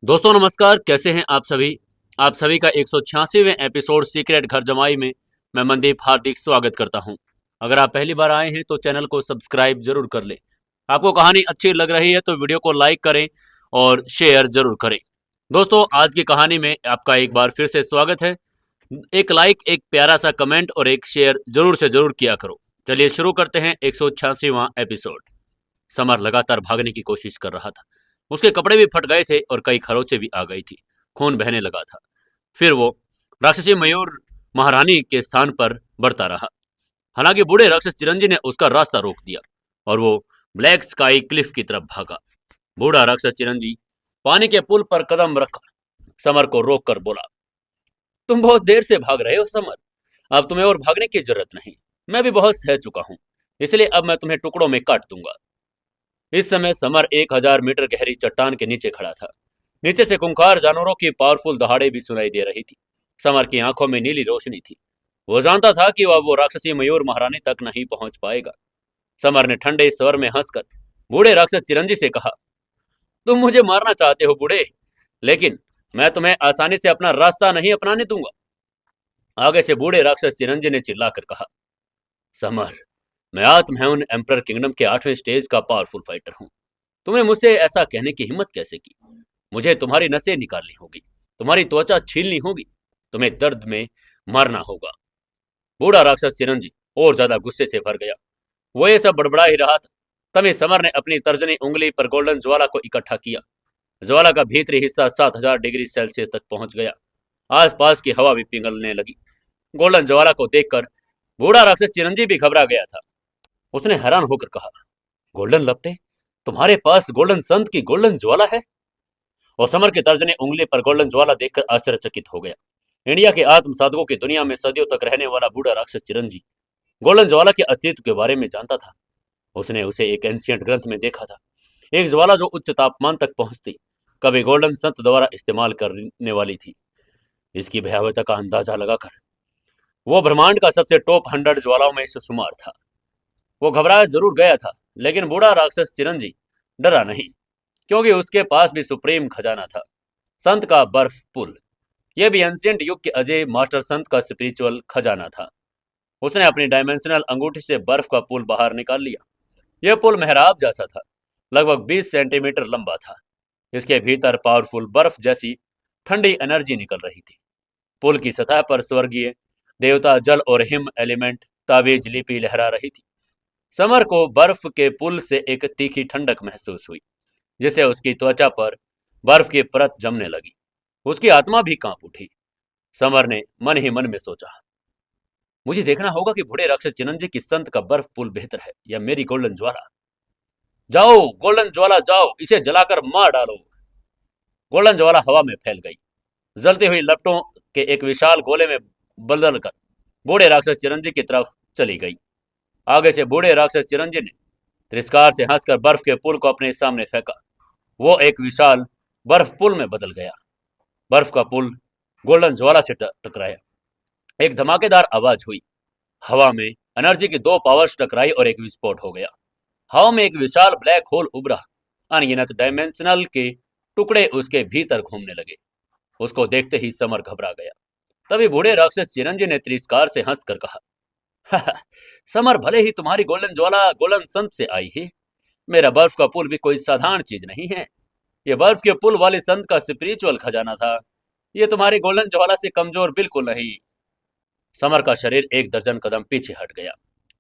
दोस्तों नमस्कार, कैसे हैं आप सभी। आप सभी का 186वें एपिसोड सीक्रेट घर जमाई में मैं मनदीप हार्दिक स्वागत करता हूं। अगर आप पहली बार आए हैं तो चैनल को सब्सक्राइब जरूर कर लें। आपको कहानी अच्छी लग रही है तो वीडियो को लाइक करें और शेयर जरूर करें। दोस्तों आज की कहानी में आपका एक बार फिर से स्वागत है। एक लाइक, एक प्यारा सा कमेंट और एक शेयर जरूर से जरूर किया करो। चलिए शुरू करते हैं 186वां एपिसोड। समर लगातार भागने की कोशिश कर रहा था। उसके कपड़े भी फट गए थे और कई खरोंचे भी आ गई थी। खून बहने लगा था। फिर वो राक्षसी मयूर महारानी के स्थान पर बढ़ता रहा। हालांकि बूढ़े राक्षस चिरंजी ने उसका रास्ता रोक दिया और वो ब्लैक स्काई क्लिफ की तरफ भागा। बूढ़ा राक्षस चिरंजी पानी के पुल पर कदम रख समर को रोक कर बोला, तुम बहुत देर से भाग रहे हो समर। अब तुम्हें और भागने की जरूरत नहीं। मैं भी बहुत सह चुका हूं, इसलिए अब मैं तुम्हें टुकड़ों में काट दूंगा। इस समय समर 1000 मीटर गहरी चट्टान के नीचे खड़ा था। नीचे से खूंखार जानवरों की पावरफुल दहाड़े भी सुनाई दे रही थी। समर की आंखों में नीली रोशनी थी। वो जानता था कि वह वो राक्षसी मयूर महारानी तक नहीं पहुंच पाएगा। समर ने ठंडे स्वर में हंसकर बूढ़े राक्षस चिरंजी से कहा, तुम मुझे मारना चाहते हो बूढ़े, लेकिन मैं तुम्हें आसानी से अपना रास्ता नहीं अपनाने दूंगा। आगे से बूढ़े राक्षस चिरंजी ने चिल्लाकर कहा, समर, मैं आत्महैन एम्पर किंगडम के 8वें स्टेज का पावरफुल फाइटर हूँ। तुम्हें मुझसे ऐसा कहने की हिम्मत कैसे की? मुझे तुम्हारी नसें निकालनी होगी, तुम्हारी त्वचा छीलनी होगी, तुम्हें दर्द में मरना होगा। बूढ़ा राक्षस चिरंजी और ज्यादा गुस्से से भर गया। वो ये सब बड़बड़ा ही रहा था। तभी समर ने अपनी तर्जनी उंगली पर गोल्डन ज्वाला को इकट्ठा किया। ज्वाला का भीतरी हिस्सा 7000 डिग्री सेल्सियस तक पहुंच गया। आसपास की हवा भी पिघलने लगी। गोल्डन ज्वाला को देखकर बूढ़ा राक्षस चिरंजी भी घबरा गया था। उसने हैरान होकर कहा, गोल्डन लपटे, तुम्हारे पास गोल्डन संत की गोल्डन ज्वाला है? और समर के तर्जनी उंगली पर गोल्डन ज्वाला देखकर आश्चर्यचकित हो गया। इंडिया के आत्म साधकों की दुनिया में सदियों तक रहने वाला बूढ़ा राक्षस चिरंजी गोल्डन ज्वाला के अस्तित्व के बारे में जानता था। उसने उसे एक एंशियंट ग्रंथ में देखा था। एक ज्वाला जो उच्च तापमान तक पहुंचती, कभी गोल्डन संत द्वारा इस्तेमाल करने वाली थी। इसकी भयावहता का अंदाजा लगाकर वो ब्रह्मांड का सबसे टॉप 100 ज्वालाओं में से शुमार था। वो घबराया जरूर गया था, लेकिन बूढ़ा राक्षस चिरंजी डरा नहीं, क्योंकि उसके पास भी सुप्रीम खजाना था, संत का बर्फ पुल। यह भी एंशिएंट युग के अजय मास्टर संत का स्पिरिचुअल खजाना था। उसने अपनी डायमेंशनल अंगूठी से बर्फ का पुल बाहर निकाल लिया। यह पुल मेहराब जैसा था, लगभग 20 सेंटीमीटर लंबा था। इसके भीतर पावरफुल बर्फ जैसी ठंडी एनर्जी निकल रही थी। पुल की सतह पर स्वर्गीय देवता जल और हिम एलिमेंट ताबीज लिपि लहरा रही थी। समर को बर्फ के पुल से एक तीखी ठंडक महसूस हुई, जिसे उसकी त्वचा पर बर्फ की परत जमने लगी। उसकी आत्मा भी कांप उठी। समर ने मन ही मन में सोचा, मुझे देखना होगा कि बूढ़े राक्षस चिरंजी की संत का बर्फ पुल बेहतर है या मेरी गोल्डन ज्वाला। जाओ गोल्डन ज्वाला जाओ, इसे जलाकर मार डालो। गोल्डन ज्वाला हवा में फैल गई। जलती हुई लपटों के एक विशाल गोले में बदलकर बूढ़े राक्षस चिरंजी की तरफ चली गई। आगे से बूढ़े राक्षस चिरंजी ने तिरस्कार से हंसकर बर्फ के पुल को अपने सामने फेंका। वो एक विशाल बर्फ पुल में बदल गया। बर्फ का पुल गोल्डन ज्वाला से टकराया। एक धमाकेदार आवाज हुई। हवा में एनर्जी की दो पावर्स टकराई और एक विस्फोट हो गया। हवा में एक विशाल ब्लैक होल उभरा। अनगिनत डायमेंशनल के टुकड़े उसके भीतर घूमने लगे। उसको देखते ही समर घबरा गया। तभी बूढ़े राक्षस चिरंजी ने तिरस्कार से हंसकर कहा, समर, भले ही तुम्हारी गोल्डन ज्वाला गोल्डन संत से आई है, मेरा बर्फ का पुल भी कोई साधारण चीज नहीं है। ये बर्फ के पुल वाले संत का स्पिरिचुअल खजाना था। ये तुम्हारी गोल्डन ज्वाला से कमजोर बिल्कुल नहीं। समर का शरीर एक दर्जन कदम पीछे हट गया।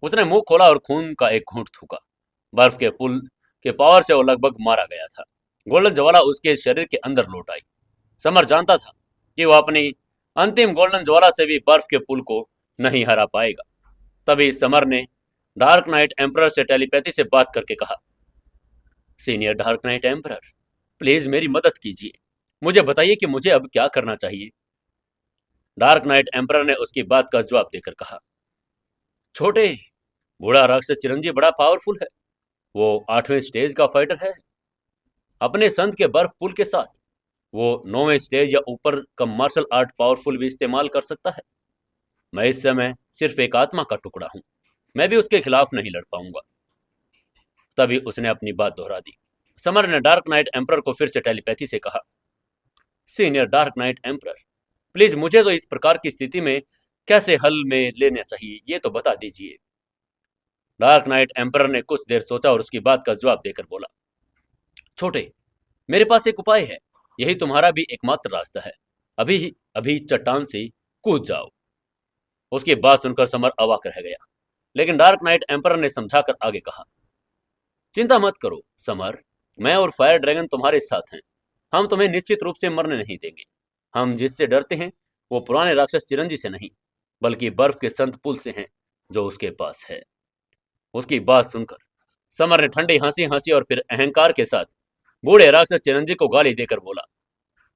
उसने मुंह खोला और खून का एक घूंट थूका। बर्फ के पुल के पावर से वो लगभग मारा गया था। गोल्डन ज्वाला उसके शरीर के अंदर लौट आई। समर जानता था कि वह अपनी अंतिम गोल्डन ज्वाला से भी बर्फ के पुल को नहीं हरा पाएगा। तभी समर ने डार्क नाइट एम्परर से टेलीपैथी से बात करके कहा, senior dark night emperor, please मेरी मदद कीजिए। मुझे बताइए कि मुझे अब क्या करना चाहिए। डार्क नाइट एम्परर ने उसकी बात का जवाब देकर कहा, छोटे, बूढ़ा राक्षस चिरंजी बड़ा पावरफुल है। वो 8वें स्टेज का फाइटर है। अपने संत के बर्फ पुल के साथ वो 9वें स्टेज या ऊपर का मार्शल आर्ट पावरफुल भी इस्तेमाल कर सकता है। मैं इस समय सिर्फ एक आत्मा का टुकड़ा हूं। मैं भी उसके खिलाफ नहीं लड़ पाऊंगा। तभी उसने अपनी बात दोहरा दी। समर ने डार्क नाइट एम्परर को फिर से टेलीपैथी से कहा, senior dark night emperor, please मुझे तो इस प्रकार की स्थिति में कैसे हल में लेना चाहिए ये तो बता दीजिए। डार्क नाइट एम्परर ने कुछ देर सोचा और उसकी बात का जवाब देकर बोला, छोटे, मेरे पास एक उपाय है, यही तुम्हारा भी एकमात्र रास्ता है। अभी अभी चट्टान से कूद जाओ। उसकी बात सुनकर समर अवाक रह गया, लेकिन डार्क नाइट एम्परर ने समझाकर आगे कहा, चिंता मत करो समर, मैं और फायर ड्रैगन तुम्हारे साथ हैं। हम तुम्हें निश्चित रूप से मरने नहीं देंगे। हम जिससे डरते हैं वो पुराने राक्षस चिरंजी से नहीं, बल्कि बर्फ के संत पुल से हैं जो उसके पास है। उसकी बात सुनकर समर ने ठंडी हंसी हंसी और फिर अहंकार के साथ बूढ़े राक्षस चिरंजी को गाली देकर बोला,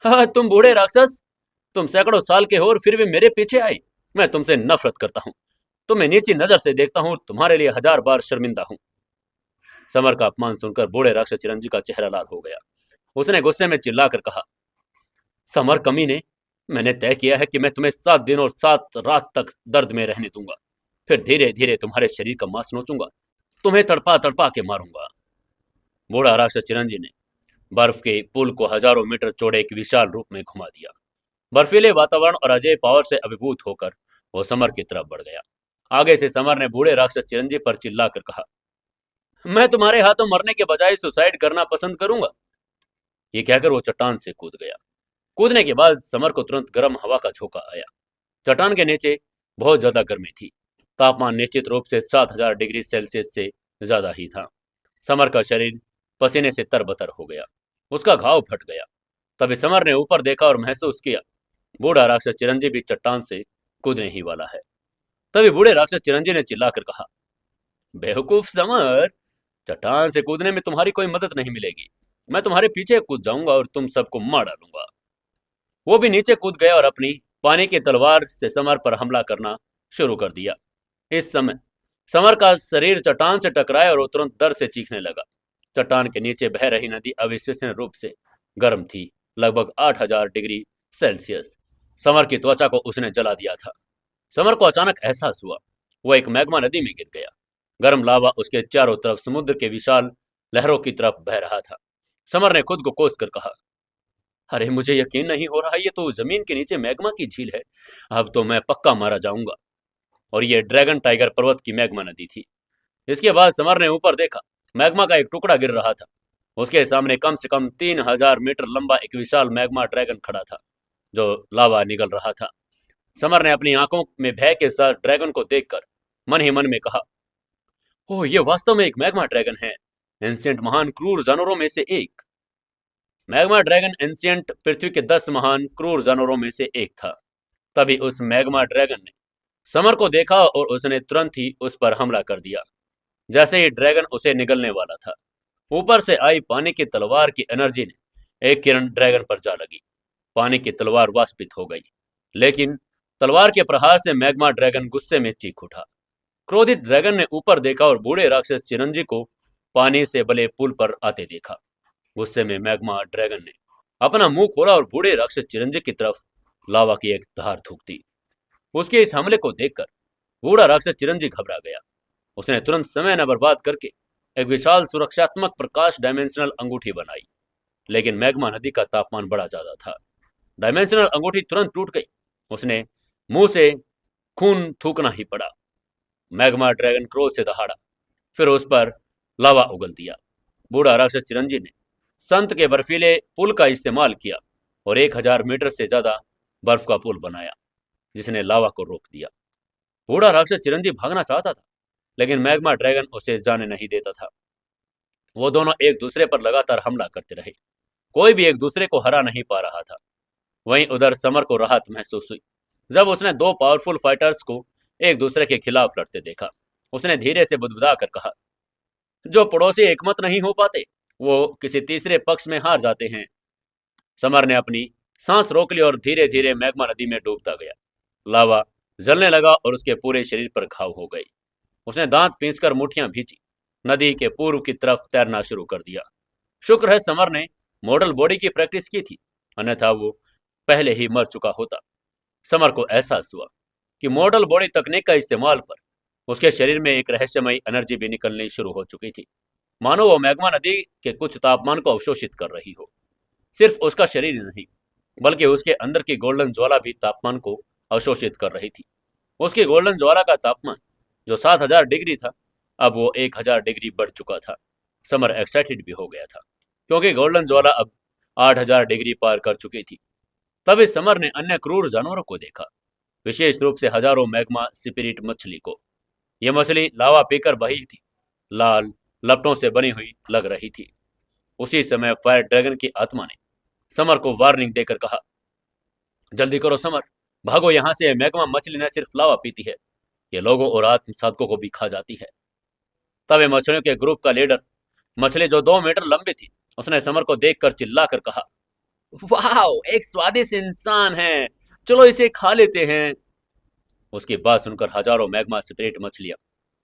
हाँ तुम बूढ़े राक्षस, तुम सैकड़ों साल के हो और फिर भी मेरे पीछे आई। मैं तुमसे नफरत करता हूँ, तुम्हें नीची नजर से देखता हूँ, तुम्हारे लिए 1000 बार शर्मिंदा हूँ। समर का अपमान सुनकर बूढ़े राक्षस चिरंजी का चेहरा लाल हो गया। उसने गुस्से में चिल्लाकर कहा, समर कमीने, मैंने तय किया है कि मैं तुम्हें 7 दिन और 7 रात तक दर्द में रहने दूंगा, फिर धीरे धीरे तुम्हारे शरीर का मांस नोचूंगा, तुम्हें तड़पा तड़पा के मारूंगा। बूढ़ा राक्षस चिरंजी ने बर्फ के पुल को हजारों मीटर चौड़े एक विशाल रूप में घुमा दिया। बर्फीले वातावरण और अजय पावर से अभिभूत होकर वो समर की तरफ बढ़ गया। आगे से समर ने बूढ़े राक्षस चिरंजी पर चिल्लाकर कहा, मैं तुम्हारे हाथों मरने के बजाय सुसाइड करना पसंद करूंगा। ये कहकर वो चट्टान से कूद गया। कूदने के बाद समर को तुरंत गर्म हवा का झोंका आया। चट्टान के नीचे बहुत ज्यादा गर्मी थी। तापमान निश्चित रूप से 7000 डिग्री सेल्सियस से ज्यादा ही था। समर का शरीर पसीने से तरबतर हो गया। उसका घाव फट गया। तभी समर ने ऊपर देखा और महसूस किया बूढ़ा राक्षस चिरंजी भी चट्टान से कूदने ही वाला है। तभी बूढ़े राक्षस चिरंजी ने चिल्लाकर कहा, बेवकूफ समर, चट्टान से कूदने में तुम्हारी कोई मदद नहीं मिलेगी। मैं तुम्हारे पीछे कूद जाऊंगा और तुम सबको मार डालूंगा। वो भी नीचे कूद गया और अपनी पानी की तलवार से समर पर हमला करना शुरू कर दिया। इस समय समर का शरीर चट्टान से टकराया और वो तुरंत दर्द से चीखने लगा। चट्टान के नीचे बह रही नदी अविश्वसनीय रूप से गर्म थी, लगभग 8000 डिग्री सेल्सियस। समर की त्वचा को उसने जला दिया था। समर को अचानक एहसास हुआ वो एक मैग्मा नदी में गिर गया। गर्म लावा उसके चारों तरफ समुद्र के विशाल लहरों की तरफ बह रहा था। समर ने खुद को कोस कर कहा, अरे मुझे यकीन नहीं हो रहा, ये तो जमीन के नीचे मैग्मा की झील है। अब तो मैं पक्का मारा जाऊंगा। और ये ड्रैगन टाइगर पर्वत की मैग्मा नदी थी। इसके बाद समर ने ऊपर देखा, मैग्मा का एक टुकड़ा गिर रहा था। उसके सामने कम से कम 3000 मीटर लंबा एक विशाल मैग्मा ड्रैगन खड़ा था जो लावा निगल रहा था। समर ने अपनी आंखों में भय के साथ ड्रैगन को देखकर मन ही मन में कहा, ओह ये वास्तव में एक मैग्मा ड्रैगन है, एंशिएंट महान क्रूर जानवरों में से एक। मैग्मा ड्रैगन एंशिएंट पृथ्वी के 10 महान क्रूर जानवरों में से एक था। तभी उस मैग्मा ड्रैगन ने समर को देखा और उसने तुरंत ही उस पर हमला कर दिया। जैसे ही ड्रैगन उसे निगलने वाला था, ऊपर से आई पानी की तलवार की एनर्जी ने एक किरण ड्रैगन पर जा लगी। पानी की तलवार वाष्पित हो गई, लेकिन तलवार के प्रहार से मैग्मा ड्रैगन गुस्से में चीख उठा। क्रोधित ड्रैगन ने ऊपर देखा और बूढ़े राक्षस चिरंजी को पानी से बले पुल पर आते देखा। गुस्से में मैग्मा ड्रैगन ने अपना मुंह खोला और बूढ़े राक्षस चिरंजी की तरफ लावा की एक धार थूक दी। उसके इस हमले को देखकर बूढ़ा राक्षस चिरंजी घबरा गया। उसने तुरंत समय न बर्बाद करके एक विशाल सुरक्षात्मक प्रकाश डायमेंशनल अंगूठी बनाई, लेकिन मैग्मा नदी का तापमान बड़ा ज्यादा था। डायमेंशनल अंगूठी तुरंत टूट गई। उसने मुंह से खून थूकना ही पड़ा। मैग्मा ड्रैगन क्रोध से दहाड़ा, फिर उस पर लावा उगल दिया। बूढ़ा राक्षस चिरंजी ने संत के बर्फीले पुल का इस्तेमाल किया और 1000 मीटर से ज्यादा बर्फ का पुल बनाया, जिसने लावा को रोक दिया। बूढ़ा राक्षस चिरंजी भागना चाहता था, लेकिन मैग्मा ड्रैगन उसे जाने नहीं देता था। वो दोनों एक दूसरे पर लगातार हमला करते रहे। कोई भी एक दूसरे को हरा नहीं पा रहा था। वहीं उधर समर को राहत महसूस हुई जब उसने 2 पावरफुल फाइटर्स को एक दूसरे के खिलाफ लड़ते देखा। उसने धीरे से बुदबुदा कर कहा, जो पड़ोसी एकमत नहीं हो पाते वो किसी तीसरे पक्ष में हार जाते हैं। समर ने अपनी सांस रोक ली और धीरे धीरे मैग्मा नदी में डूबता गया। लावा जलने लगा और उसके पूरे शरीर पर घाव हो गई। उसने दांत पीसकर मुठ्ठियां भींची, नदी के पूर्व की तरफ तैरना शुरू कर दिया। शुक्र है समर ने मॉडल बॉडी की प्रैक्टिस की थी, अन्यथा वो पहले ही मर चुका होता। समर को एहसास हुआ कि मॉडल बॉडी तकनीक का इस्तेमाल पर उसके शरीर में एक रहस्यमयी एनर्जी भी निकलनी शुरू हो चुकी थी, मानो वो मैग्मा नदी के कुछ तापमान को अवशोषित कर रही हो। सिर्फ उसका शरीर ही नहीं, बल्कि उसके अंदर की गोल्डन ज्वाला भी तापमान को अवशोषित कर रही थी। उसकी गोल्डन ज्वाला का तापमान जो 7,000 डिग्री था, अब वो 1,000 डिग्री बढ़ चुका था। समर एक्साइटेड भी हो गया था, क्योंकि गोल्डन ज्वाला अब 8,000 डिग्री पार कर चुकी थी। तभी समर ने अन्य क्रूर जानवरों को देखा, विशेष रूप से हजारों मैग्मा स्पिरिट मछली को। यह मछली लावा पीकर बही थी, लाल लपटों से बनी हुई लग रही थी। उसी समय फायर ड्रैगन की आत्मा ने समर को वार्निंग देकर कहा, जल्दी करो समर, भागो यहाँ से। मैग्मा मछली न सिर्फ लावा पीती है, ये लोगों और आत्म साधकों को भी खा जाती है। तब मछलियों के ग्रुप का लीडर, मछली जो 2 मीटर लंबी थी, उसने समर को देखकर चिल्लाकर कहा, वाह, एक स्वादिष्ट इंसान है, चलो इसे खा लेते हैं। उसकी बात सुनकर हजारों मैग्मा स्पिरिट मछलियां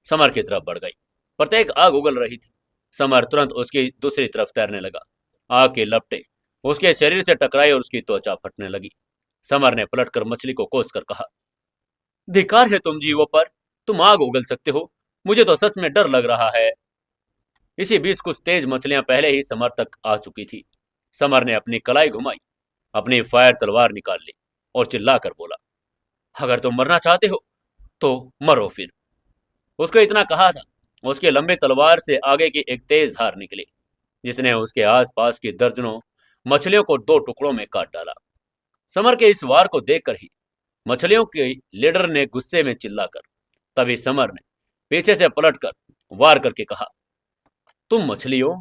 समर की तरफ बढ़ गई। प्रत्येक आग उगल रही थी। समर तुरंत उसकी दूसरी तरफ तैरने लगा। आग की लपटें उसके शरीर से टकराई और उसकी त्वचा फटने लगी। समर ने पलटकर मछली को कोस कर कहा, धिक्कार है तुम जीवों पर, तुम आग उगल सकते हो, मुझे तो सच में डर लग रहा है। इसी बीच कुछ तेज मछलियां पहले ही समर तक आ चुकी थी। समर ने अपनी कलाई घुमाई, अपनी फायर तलवार निकाल ली और चिल्लाकर बोला, अगर तुम मरना चाहते हो तो मरो फिर। उसको इतना कहा था, उसके लंबे तलवार से आगे की एक तेज धार निकली, जिसने उसके आसपास की दर्जनों मछलियों को 2 टुकड़ों में काट डाला। समर के इस वार को देखकर ही मछलियों के लीडर ने गुस्से में चिल्लाकर, तभी समर ने पीछे से पलटकर वार करके कहा, तुम मछलियों,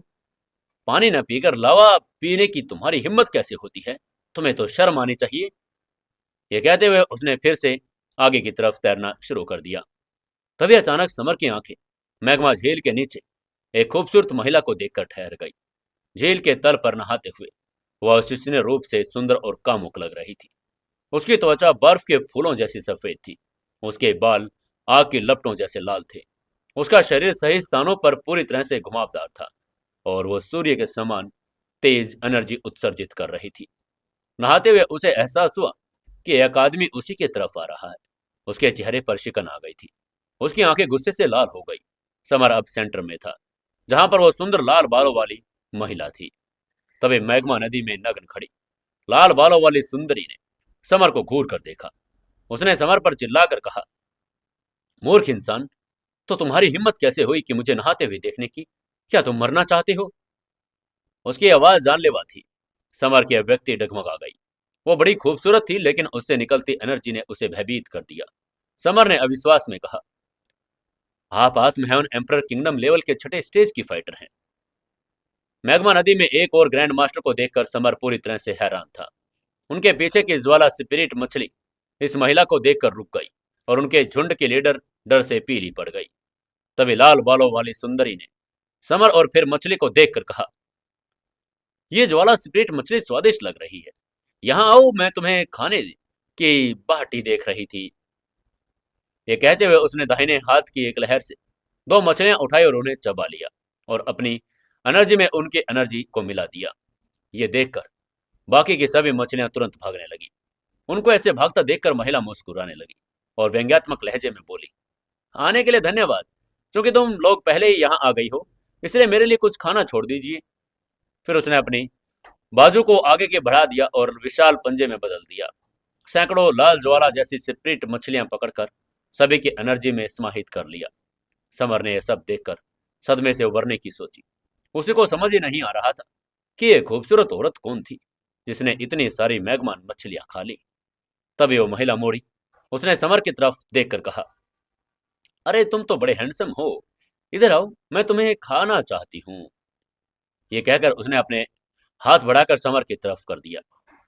पानी न पीकर लावा पीने की तुम्हारी हिम्मत कैसे होती है? तुम्हें तो शर्म आनी चाहिए। ये कहते हुए उसने फिर से आगे की तरफ तैरना शुरू कर दिया। तभी अचानक समर की आंखें मैग्मा झील के नीचे एक खूबसूरत महिला को देखकर ठहर गई। झील के तल पर नहाते हुए वह अविश्वसनीय रूप से सुंदर और कामुक लग रही थी। उसकी त्वचा बर्फ के फूलों जैसी सफेद थी, उसके बाल आग की लपटों जैसे लाल थे, उसका शरीर सही स्थानों पर पूरी तरह से घुमावदार था और वह सूर्य के समान तेज एनर्जी उत्सर्जित कर रही थी। नहाते हुए उसे एहसास हुआ कि एक आदमी उसी की तरफ आ रहा है। उसके चेहरे पर शिकन आ गई थी, उसकी आंखें गुस्से से लाल हो गई। समर अब सेंटर में था, जहां पर वो सुंदर लाल बालों वाली महिला थी। तभी मैग्मा नदी में नग्न खड़ी लाल बालों वाली सुंदरी ने समर को घूर कर देखा। उसने समर पर चिल्लाकर कहा, मूर्ख इंसान, तो तुम्हारी हिम्मत कैसे हुई कि मुझे नहाते हुए देखने की? क्या तुम मरना चाहते हो? उसकी आवाज जानलेवा थी। समर की अभिव्यक्ति डगमगा गई। वो बड़ी खूबसूरत थी, लेकिन उससे निकलती एनर्जी ने उसे भयभीत कर दिया। समर ने अविश्वास में कहा, आप आत्म हेवन एम्परर किंगडम लेवल के 6ठे स्टेज की फाइटर हैं। मैग्मा नदी में एक और ग्रैंड मास्टर को देखकर समर पूरी तरह से हैरान था। उनके पीछे की ज्वाला स्पिरिट मछली इस महिला को देखकर रुक गई और उनके झुंड के लीडर डर से पीली पड़ गई। तभी लाल बालों वाली सुंदरी ने समर और फिर मछली को देखकर कहा, ये ज्वाला स्पिरिट मछली स्वादिष्ट लग रही है, यहाँ आओ, मैं तुम्हें खाने की बाटी देख रही थी। ये कहते हुए उसने दाहिने हाथ की एक लहर से 2 मछलियां उठाई और उन्हें चबा लिया और अपनी एनर्जी में उनकी एनर्जी को मिला दिया। ये देखकर बाकी की सभी मछलियां तुरंत भागने लगी। उनको ऐसे भागता देखकर महिला मुस्कुराने लगी और व्यंग्यात्मक लहजे में बोली, आने के लिए धन्यवाद। क्योंकि तुम लोग पहले ही यहाँ आ गई हो, इसलिए मेरे लिए कुछ खाना छोड़ दीजिए। फिर उसने अपनी बाजू को आगे के बढ़ा दिया और विशाल पंजे में बदल दिया। सैकड़ों लाल ज्वाला जैसी स्पिरिट मछलियां पकड़कर सभी की एनर्जी में समाहित कर लिया। समर ने यह सब देखकर सदमे से उबरने की सोची। उसी को समझ ही नहीं आ रहा था कि यह खूबसूरत औरत कौन थी जिसने इतनी सारी मैगमान मछलियां खा ली। तभी वो महिला मोड़ी। उसने समर की तरफ देखकर कहा, अरे तुम तो बड़े हैंडसम हो, इधर आओ, मैं तुम्हें खाना चाहती हूँ। ये कहकर उसने अपने हाथ बढ़ाकर समर की तरफ कर दिया।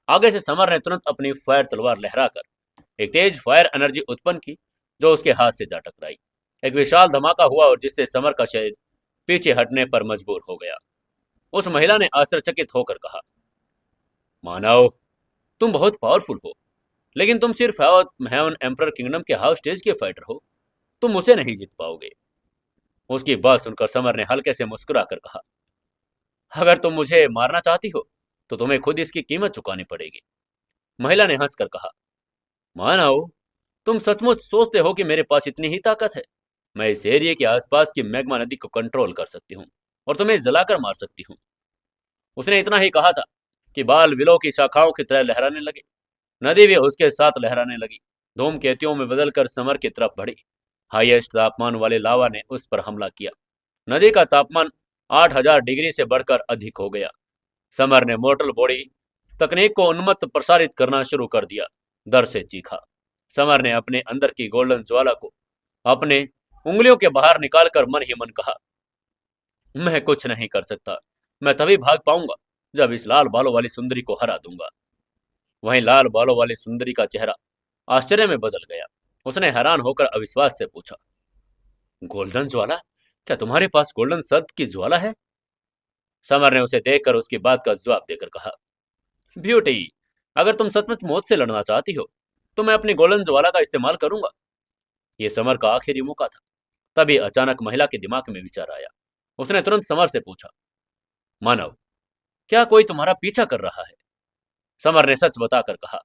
आगे से समर ने तुरंत अपनी फायर तलवार लहराकर एक तेज फायर एनर्जी उत्पन्न की, जो उसके हाथ से जा टकराई। एक विशाल धमाका हुआ और जिससे समर का शरीर पीछे हटने पर मजबूर हो गया। उस महिला ने आश्चर्यचकित होकर कहा, मानव, तुम बहुत पावरफुल हो, लेकिन तुम सिर्फ हेवन एम्परर किंगडम के हाफ स्टेज के फाइटर हो, तुम उसे नहीं जीत पाओगे। उसकी बात सुनकर समर ने हल्के से मुस्कुराकर कहा, अगर तुम मुझे मारना चाहती हो तो तुम्हें खुद इसकी कीमत चुकानी पड़ेगी। महिला ने हंसकर कहा, मानव, तुम सचमुच सोचते हो कि मेरे पास इतनी ही ताकत है? मैं इस एरिया के आसपास की मैग्मा नदी को कंट्रोल कर सकती हूँ और तुम्हें जलाकर मार सकती हूँ। उसने इतना ही कहा था कि बाल विलो की शाखाओं की तरह लहराने लगे। नदी भी उसके साथ लहराने लगी, धूमकेतुओं में बदलकर समर की तरफ बढ़ी। हाईएस्ट तापमान वाले लावा ने उस पर हमला किया। नदी का तापमान 8000 डिग्री से बढ़कर अधिक हो गया। समर ने मोर्टल बॉडी तकनीक को उन्मत्त प्रसारित करना शुरू कर दिया। डर से चीखा। समर ने अपने अंदर की गोल्डन ज्वाला को अपने उंगलियों के बाहर निकालकर मन ही मन कहा, मैं कुछ नहीं कर सकता। मैं तभी भाग पाऊंगा जब इस लाल बालों वाली सुंदरी को हरा दूंगा। वहीं लाल बालों वाली सुंदरी का चेहरा आश्चर्य में बदल गया। उसने हैरान होकर अविश्वास से पूछा, गोल्डन ज्वाला? क्या तुम्हारे पास गोल्डन सद की ज्वाला है? समर ने उसे देखकर उसकी बात का जवाब देकर कहा, ब्यूटी, अगर तुम सचमुच मौत से लड़ना चाहती हो तो मैं अपनी गोल्डन ज्वाला का इस्तेमाल करूंगा। यह समर का आखिरी मौका था। तभी अचानक महिला के दिमाग में विचार आया। उसने तुरंत समर से पूछा, मानव, क्या कोई तुम्हारा पीछा कर रहा है? समर ने सच बताकर कहा,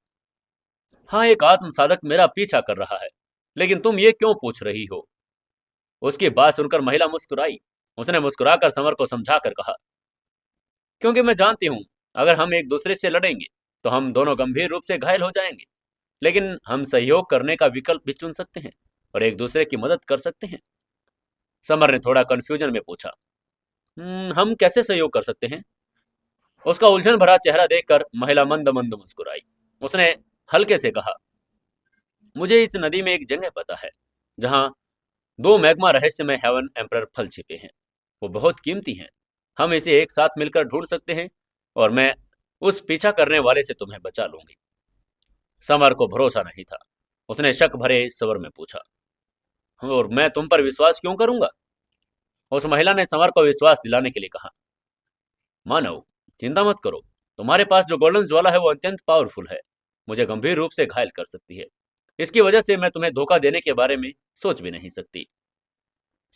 हाँ, एक आत्म साधक मेरा पीछा कर रहा है। लेकिन तुम ये क्यों पूछ रही हो? उसकी बात सुनकर महिला मुस्कुराई। उसने मुस्कुराकर समर को समझाकर कहा, क्योंकि मैं जानती हूं अगर हम एक दूसरे से लड़ेंगे तो हम दोनों गंभीर रूप से घायल हो जाएंगे। लेकिन हम सहयोग करने का विकल्प भी चुन सकते हैं और एक दूसरे की मदद कर सकते हैं। समर ने थोड़ा कंफ्यूजन में पूछा, हम कैसे सहयोग कर सकते हैं? उसका उलझन भरा चेहरा देखकर महिला मंद मंद मुस्कुराई। उसने हल्के से कहा, मुझे इस नदी में एक जगह पता है जहां दो मैग्मा रहस्यमय हेवन एम्परर फल छिपे हैं। वो बहुत कीमती हैं। हम इसे एक साथ मिलकर ढूंढ सकते हैं और मैं उस पीछा करने वाले से तुम्हें बचा लूंगी। समर को भरोसा नहीं था। उसने शक भरे स्वर में पूछा, और मैं तुम पर विश्वास क्यों करूंगा? उस महिला ने समर को विश्वास दिलाने के लिए कहा, मानव, चिंता मत करो। तुम्हारे पास जो गोल्डन ज्वाला है वो अत्यंत पावरफुल है। मुझे गंभीर रूप से घायल कर सकती है। इसकी वजह से मैं तुम्हें धोखा देने के बारे में सोच भी नहीं सकती।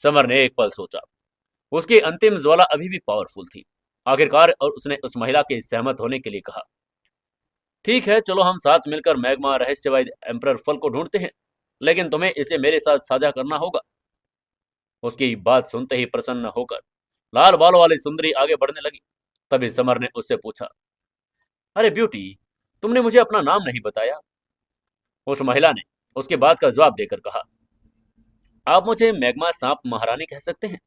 समर ने एक पल सोचा। उसकी अंतिम ज्वाला अभी भी पावरफुल थी। आखिरकार और उसने उस महिला के सहमत होने के लिए कहा, ठीक है, चलो हम साथ मिलकर मैग्मा रहस्यवादी एम्परर फल को ढूंढते हैं, लेकिन तुम्हें इसे मेरे साथ साझा करना होगा। उसकी बात सुनते ही प्रसन्न होकर लाल बालों वाली सुंदरी आगे बढ़ने लगी। तभी समर ने उससे पूछा, अरे ब्यूटी, तुमने मुझे अपना नाम नहीं बताया। उस महिला ने उसके बात का जवाब देकर कहा, आप मुझे मैग्मा सांप महारानी कह सकते हैं।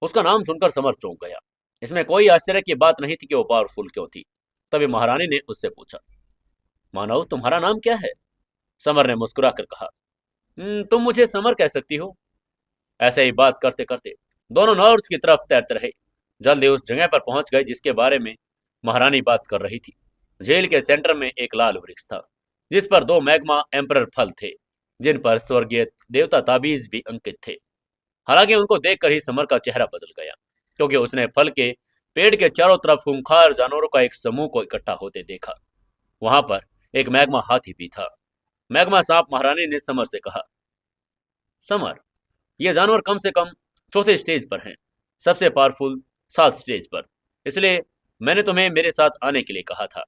उसका नाम सुनकर समर चौंक गया। इसमें कोई आश्चर्य की बात नहीं थी कि वो पावरफुल क्यों थी। तभी महारानी ने उससे पूछा, मानव, तुम्हारा नाम क्या है? समर ने मुस्कुरा कर कहा, तुम मुझे समर कह सकती हो। ऐसे ही बात करते करते दोनों नॉर्थ की तरफ तैरते रहे। जल्दी उस जगह पर पहुंच गए जिसके बारे में महारानी बात कर रही थी। झील के सेंटर में एक लाल वृक्ष था जिस पर दो मैग्मा एम्परर फल थे, जिन पर स्वर्गीय देवता ताबीज भी अंकित थे। हालांकि उनको देखकर ही समर का चेहरा बदल गया, क्योंकि उसने फल के पेड़ के चारों तरफ खूंखार जानवरों का एक समूह को इकट्ठा होते देखा। वहां पर एक मैग्मा हाथी भी था। मैग्मा सांप महारानी ने समर से कहा, समर, ये जानवर कम से कम चौथे स्टेज पर हैं, सबसे पावरफुल 7 स्टेज पर। इसलिए मैंने तुम्हें मेरे साथ आने के लिए कहा था।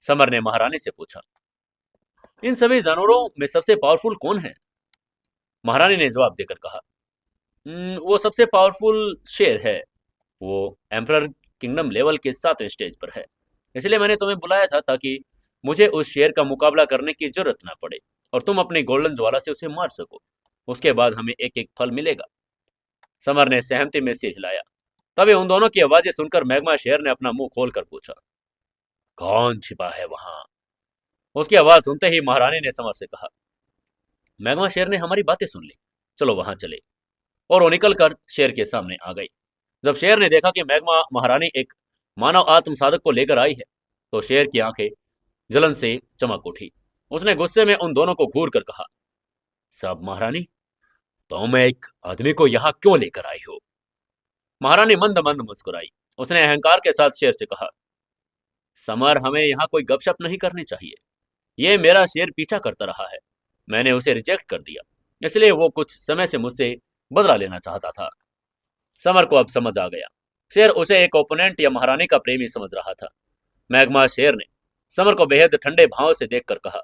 समर ने महारानी से पूछा, इन सभी जानवरों में सबसे पावरफुल कौन है? महारानी ने जवाब देकर कहा, वो सबसे पावरफुल शेर है। वो एम्परर किंगडम लेवल के 7वें स्टेज पर है। इसलिए मैंने तुम्हें बुलाया था ताकि मुझे उस शेर का मुकाबला करने की जरूरत ना पड़े और तुम अपनी गोल्डन ज्वाला से उसे मार सको। उसके बाद हमें एक एक फल मिलेगा। समर ने सहमति में सिर हिलाया। तभी उन दोनों की आवाजें सुनकर मैग्मा शेर ने अपना मुंह खोलकर पूछा, कौन छिपा है वहां? उसकी आवाज सुनते ही महारानी ने समर से कहा, मैग्मा शेर ने हमारी बातें सुन ली, चलो वहां चले। और वो निकलकर शेर के सामने आ गई। जब शेर ने देखा कि मैग्मा महारानी एक मानव आत्म साधक को लेकर आई है तो शेर की आंखें जलन से चमक उठी। उसने गुस्से में उन दोनों को घूर कर कहा, सब महारानी, तुम एक आदमी को यहाँ क्यों लेकर आई हो? महारानी मंद मंद मुस्कुराई। उसने अहंकार के साथ शेर से कहा, समर, हमें यहाँ कोई गपशप नहीं करनी चाहिए। ये मेरा शेर पीछा करता रहा है। मैंने उसे रिजेक्ट कर दिया, इसलिए वो कुछ समय से मुझसे बदला लेना चाहता था। समर को अब समझ आ गया। शेर उसे एक ओपोनेंट या महारानी का प्रेमी समझ रहा था। मैग्मा शेर ने समर को बेहद ठंडे भाव से देखकर कहा,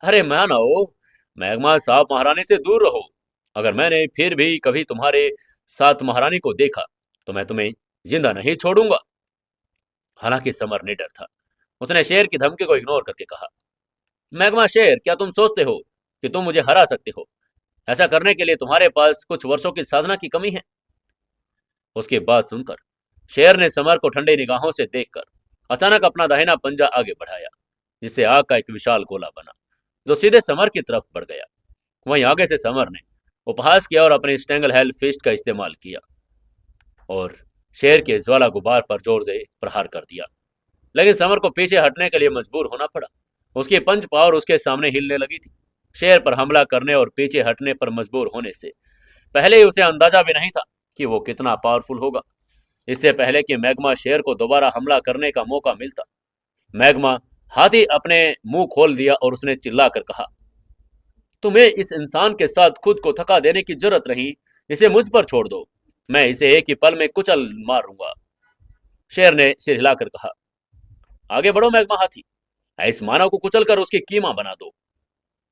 अरे मानो, मैग्मा साहब महारानी से दूर रहो। अगर मैंने फिर भी कभी तुम्हारे साथ महारानी को देखा तो मैं तुम्हें जिंदा नहीं छोड़ूंगा। हालांकि समर निडर था। उसने शेर की धमकी को इग्नोर करके कहा, मैग्मा शेर, क्या तुम सोचते हो कि तुम मुझे हरा सकते हो? ऐसा करने के लिए तुम्हारे पास कुछ वर्षों की साधना की कमी है। उसकी बात सुनकर शेर ने समर को ठंडी निगाहों से देखकर अचानक अपना दाहिना पंजा आगे बढ़ाया, जिससे आग का एक विशाल गोला बना, जो सीधे समर की तरफ बढ़ गया। वहीं आगे से समर ने उपहास किया और अपने स्टेंगल हेल फिस्ट का इस्तेमाल किया और शेर के ज्वाला गुबार पर जोर दे प्रहार कर दिया। लेकिन समर को पीछे हटने के लिए मजबूर होना पड़ा। उसकी पंच पावर उसके सामने हिलने लगी थी। शेर पर हमला करने और पीछे हटने पर मजबूर होने से पहले ही उसे अंदाजा भी नहीं था कि वो कितना पावरफुल होगा। इससे पहले कि मैग्मा शेर को दोबारा हमला करने का मौका मिलता, मैग्मा हाथी अपने मुंह खोल दिया और उसने चिल्लाकर कहा, तुम्हें इस इंसान के साथ खुद को थका देने की जरूरत नहीं, इसे मुझ पर छोड़ दो, मैं इसे एक ही पल में कुचल मारूंगा। शेर ने सिर हिलाकर कहा, आगे बढ़ो मैग्मा हाथी, इस मानव को कुचल कर उसकी कीमा बना दो।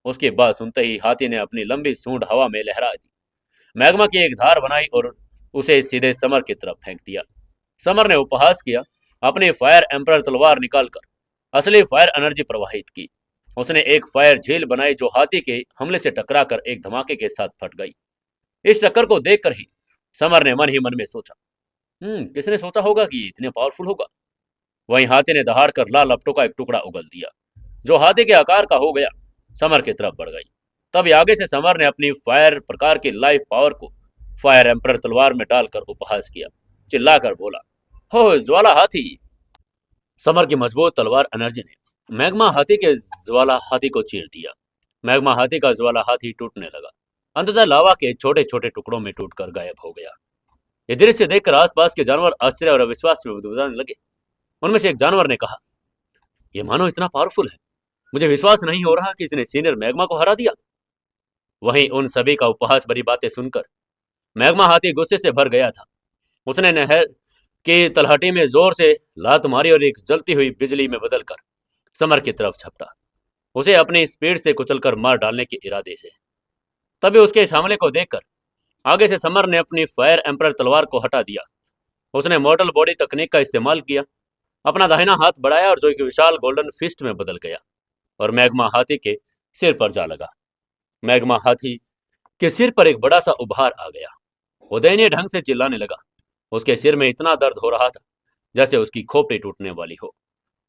उसकी बात सुनते ही हाथी ने अपनी लंबी सूंड हवा में लहरा दी, मैग्मा की एक धार बनाई और उसे सीधे समर की तरफ फेंक दिया। समर ने उपहास किया, अपनी फायर एम्पर तलवार निकालकर असली फायर एनर्जी प्रवाहित की। उसने एक फायर झील बनाई जो हाथी के हमले से टकराकर एक धमाके के साथ फट गई। इस टक्कर को देखकर ही समर ने मन ही मन में सोचा, किसने सोचा होगा कि इतने पावरफुल होगा। वहीं हाथी ने दहाड़ कर लाल लपटों का एक टुकड़ा उगल दिया, जो हाथी के आकार का हो गया, समर की तरफ बढ़ गई। तभी आगे से समर ने अपनी फायर प्रकार की लाइफ पावर को फायर एम्पर तलवार में डालकर उपहास किया, चिल्लाकर बोला, हो ज्वाला हाथी। समर की मजबूत तलवार एनर्जी ने मैग्मा हाथी के ज्वाला हाथी को चीर दिया। मैग्मा हाथी का ज्वाला हाथी टूटने लगा, अंततः लावा के छोटे छोटे टुकड़ों में टूटकर गायब हो गया। ये दृश्य देखकर आसपास के जानवर आश्चर्य और अविश्वास में बुदबुदाने लगे। उनमें से एक जानवर ने कहा, यह मानो इतना पावरफुल है, मुझे विश्वास नहीं हो रहा कि इसने सीनियर मैग्मा को हरा दिया। वहीं उन सभी का उपहास भरी बातें सुनकर मैग्मा हाथी गुस्से से भर गया था। उसने नहर की तलहटी में जोर से लात मारी और एक जलती हुई बिजली में बदलकर समर की तरफ झपटा, उसे अपनी स्पीड से कुचलकर मार डालने के इरादे से। तभी उसके इस हमले को देखकर आगे से समर ने अपनी फायर एम्पर तलवार को हटा दिया। उसने मॉडल बॉडी तकनीक का इस्तेमाल किया, अपना दाहिना हाथ बढ़ाया और जो एक विशाल गोल्डन फिस्ट में बदल गया और मैग्मा हाथी के सिर पर जा लगा। मैग्मा हाथी के सिर पर एक बड़ा सा उभार आ गया। वो दयनीय ढंग से चिल्लाने लगा। उसके सिर में इतना दर्द हो रहा था जैसे उसकी खोपड़ी टूटने वाली हो।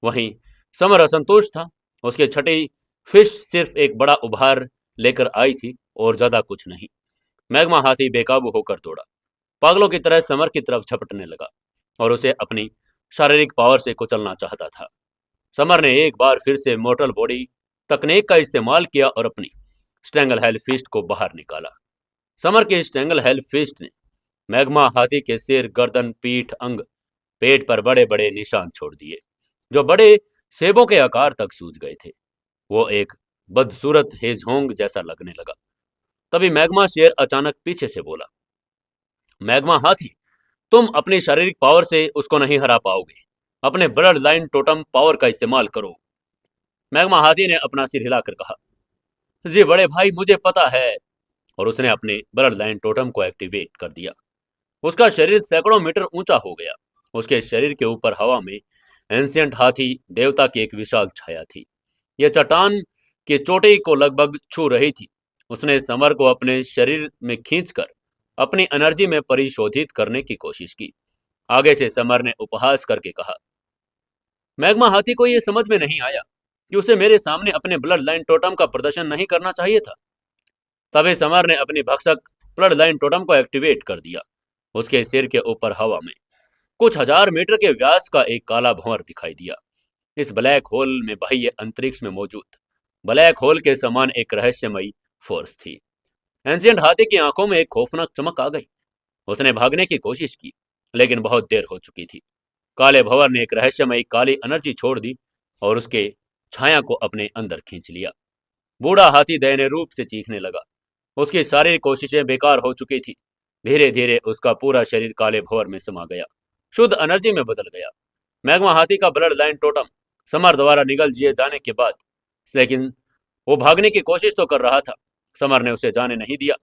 वहीं समर असंतुष्ट था। उसकी छठी फिस्ट सिर्फ एक बड़ा उभार लेकर आई थी और ज्यादा कुछ नहीं। मैग्मा हाथी बेकाबू होकर दौड़ा, पागलों की तरह समर की तरफ झपटने लगा और उसे अपनी शारीरिक पावर से कुचलना चाहता था। समर ने एक बार फिर से मोर्टल बॉडी तकनीक का इस्तेमाल किया और अपनी स्ट्रेंगल हेल फिस्ट को बाहर निकाला। समर के स्ट्रेंगल हेल फिस्ट ने मैग्मा हाथी के सिर, गर्दन, पीठ, अंग, पेट पर बड़े बड़े निशान छोड़ दिए, जो बड़े सेबों के आकार तक सूज गए थे। वो एक बदसूरत हेजहोंग जैसा लगने लगा। तभी मैग्मा शेर अचानक पीछे से बोला, मैग्मा हाथी, तुम अपनी शारीरिक पावर से उसको नहीं हरा पाओगे, अपने ब्लड लाइन टोटम पावर का इस्तेमाल करो। मैग्मा हाथी ने अपना सिर हिलाकर कहा, जी बड़े भाई, मुझे पता है। और उसने अपने ब्लड लाइन टोटम को एक्टिवेट कर दिया। उसका शरीर सैकड़ों मीटर ऊंचा हो गया। उसके शरीर के ऊपर हवा में एंशियंट हाथी देवता की एक विशाल छाया थी। यह चट्टान की चोटी को लगभग छू रही थी। उसने समर को अपने शरीर में खींचकर अपनी एनर्जी में परिशोधित करने की कोशिश की। आगे से समर ने उपहास करके कहा, मैग्मा हाथी को यह समझ में नहीं आया कि उसे मेरे सामने अपने ब्लड लाइन टोटम का प्रदर्शन नहीं करना चाहिए था। तभी समर ने अपनी भक्षक ब्लड लाइन टोटम को एक्टिवेट कर दिया। उसके सिर के ऊपर हवा में कुछ हजार मीटर के व्यास का एक काला भंवर दिखाई दिया। इस ब्लैक होल में बाह्य अंतरिक्ष में मौजूद ब्लैक होल के समान एक रहस्यमयी फोर्स थी। एंशियंट हाथी की आंखों में एक खौफनाक चमक आ गई। उसने भागने की कोशिश की, लेकिन बहुत देर हो चुकी थी। काले भंवर ने एक रहस्यमयी काली एनर्जी छोड़ दी और उसके छाया को अपने अंदर खींच लिया। बूढ़ा हाथी दयनीय रूप से चीखने लगा। उसकी सारी कोशिशें बेकार हो चुकी थी। धीरे धीरे उसका पूरा शरीर काले भंवर में समा गया, शुद्ध एनर्जी में बदल गया। मैग्मा हाथी का ब्लड लाइन टोटम समर द्वारा निगल दिए जाने के बाद, लेकिन वो भागने की कोशिश तो कर रहा था, समर ने उसे जाने नहीं दिया।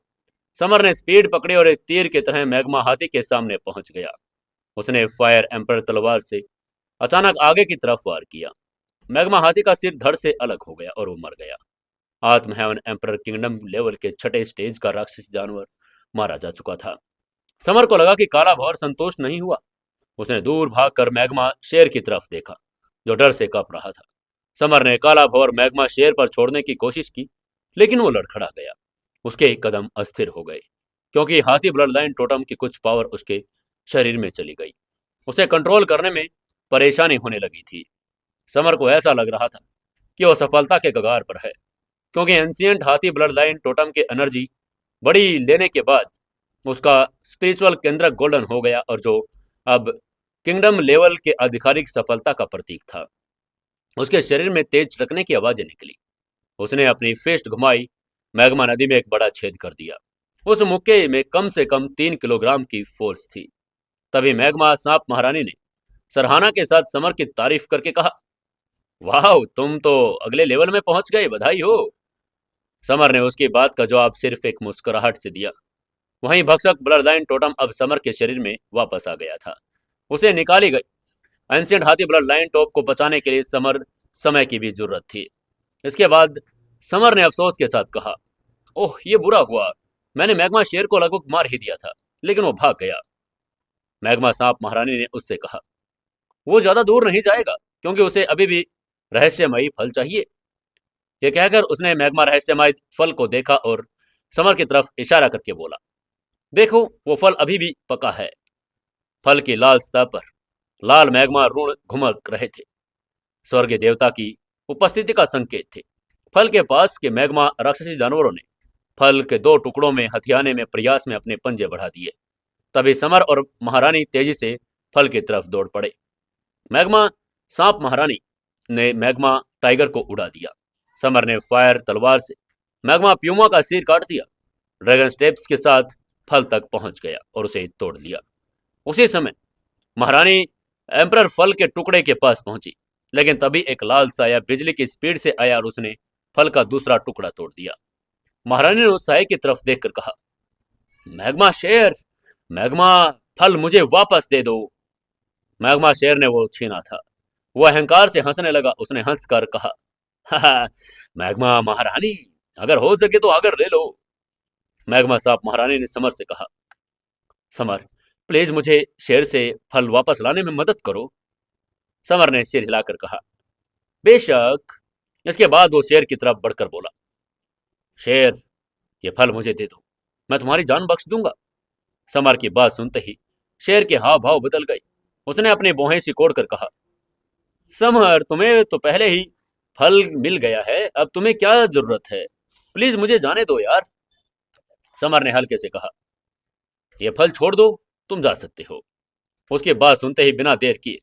समर ने स्पीड पकड़ी और एक तीर की तरह मैग्मा हाथी के सामने पहुंच गया। उसने फायर एम्पर तलवार से अचानक आगे की तरफ वार किया। मैग्मा हाथी का सिर धड़ से अलग हो गया और वो मर गया। आत्म हेवन एम्परर किंगडम लेवल के छठे स्टेज का राक्षसी जानवर मारा जा चुका था। समर को लगा कि काला भौर संतुष्ट नहीं हुआ। उसने दूर भागकर मैग्मा शेर की तरफ देखा, जो डर से कांप रहा था। समर ने काला भौर मैग्मा शेर पर छोड़ने की कोशिश की, लेकिन वो लड़खड़ा गया। उसके कदम अस्थिर हो गए, क्योंकि हाथी ब्लड लाइन टोटम की कुछ पावर उसके शरीर में चली गई। उसे कंट्रोल करने में परेशानी होने लगी थी। समर को ऐसा लग रहा था कि वह सफलता के कगार पर है, क्योंकि एंशियंट हाथी ब्लड लाइन टोटम के एनर्जी बड़ी लेने के बाद उसका स्पिरिचुअल केंद्र गोल्डन हो गया, और जो अब किंगडम लेवल के आधिकारिक सफलता का प्रतीक था। उसके शरीर में तेज चटकने की आवाजें निकली। उसने अपनी फिस्ट घुमाई। मैग्मा नदी में एक बड़ा छेद कर दिया। उस मुक्के में कम से कम 3 किलोग्राम की फोर्स थी। तभी मैग्मा सांप महारानी ने सराहना के साथ समर की तारीफ करके कहा, वाह, तुम तो अगले लेवल में पहुंच गए, बधाई हो। समर ने उसकी बात का जवाब सिर्फ एक मुस्कुराहट से दिया। वहीं भक्षक ब्लड लाइन टोटम अब समर के शरीर में वापस आ गया था। उसे निकाली गई एंशिएंट हाथी ब्लड लाइन टॉप को बचाने के लिए समर समय की भी जरूरत थी। इसके बाद समर ने अफसोस के साथ कहा, ओह, ये बुरा हुआ। मैंने मैग्मा शेर को लगभग मार ही दिया था, लेकिन वो भाग गया। मैग्मा सांप महारानी ने उससे कहा, वो ज्यादा दूर नहीं जाएगा, क्योंकि उसे अभी भी रहस्यमयी फल चाहिए। यह कहकर उसने मैग्मा रहस्यमय फल को देखा और समर की तरफ इशारा करके बोला, देखो, वो फल अभी भी पका है। फल की लाल सतह पर लाल मैग्मा ऋण घुमक रहे थे। स्वर्गीय देवता की उपस्थिति का संकेत थे। फल के पास के मैग्मा राक्षसी जानवरों ने फल के 2 टुकड़ों में हथियाने में प्रयास में अपने पंजे बढ़ा दिए। तभी समर और महारानी तेजी से फल की तरफ दौड़ पड़े। मैग्मा सांप महारानी ने मैग्मा टाइगर को उड़ा दिया। समर ने फायर तलवार से मैग्मा प्यूमा का सिर काट दिया। ड्रैगन स्टेप्स के साथ फल तक पहुंच गया और उसे तोड़ दिया। उसी समय महारानी एम्परर फल के टुकड़े के पास पहुंची, लेकिन तभी एक लाल साया बिजली की स्पीड से आया और उसने फल का दूसरा टुकड़ा तोड़ दिया। महारानी ने उस साये की तरफ देखकर कहा, मैग्मा शेर, मैग्मा फल मुझे वापस दे दो। मैग्मा शेर ने वो छीना था। वो अहंकार से हंसने लगा। उसने हंसकर कहा, हा, मैग्मा महारानी, अगर हो सके तो अगर ले लो। मैग्मा सांप महारानी ने समर से कहा, समर, प्लीज मुझे शेर से फल वापस लाने में मदद करो। समर ने सिर हिलाकर कहा, बेशक। इसके बाद वो शेर की तरफ बढ़कर बोला, शेर, ये फल मुझे दे दो, मैं तुम्हारी जान बख्श दूंगा। समर की बात सुनते ही शेर के हाव भाव बदल गए। उसने अपनी भौहें सिकोड़कर कहा, समर, तुम्हें तो पहले ही फल मिल गया है, अब तुम्हें क्या जरूरत है? प्लीज मुझे जाने दो यार। समर ने हल्के से कहा, यह फल छोड़ दो, तुम जा सकते हो। उसकी बात सुनते ही बिना देर किए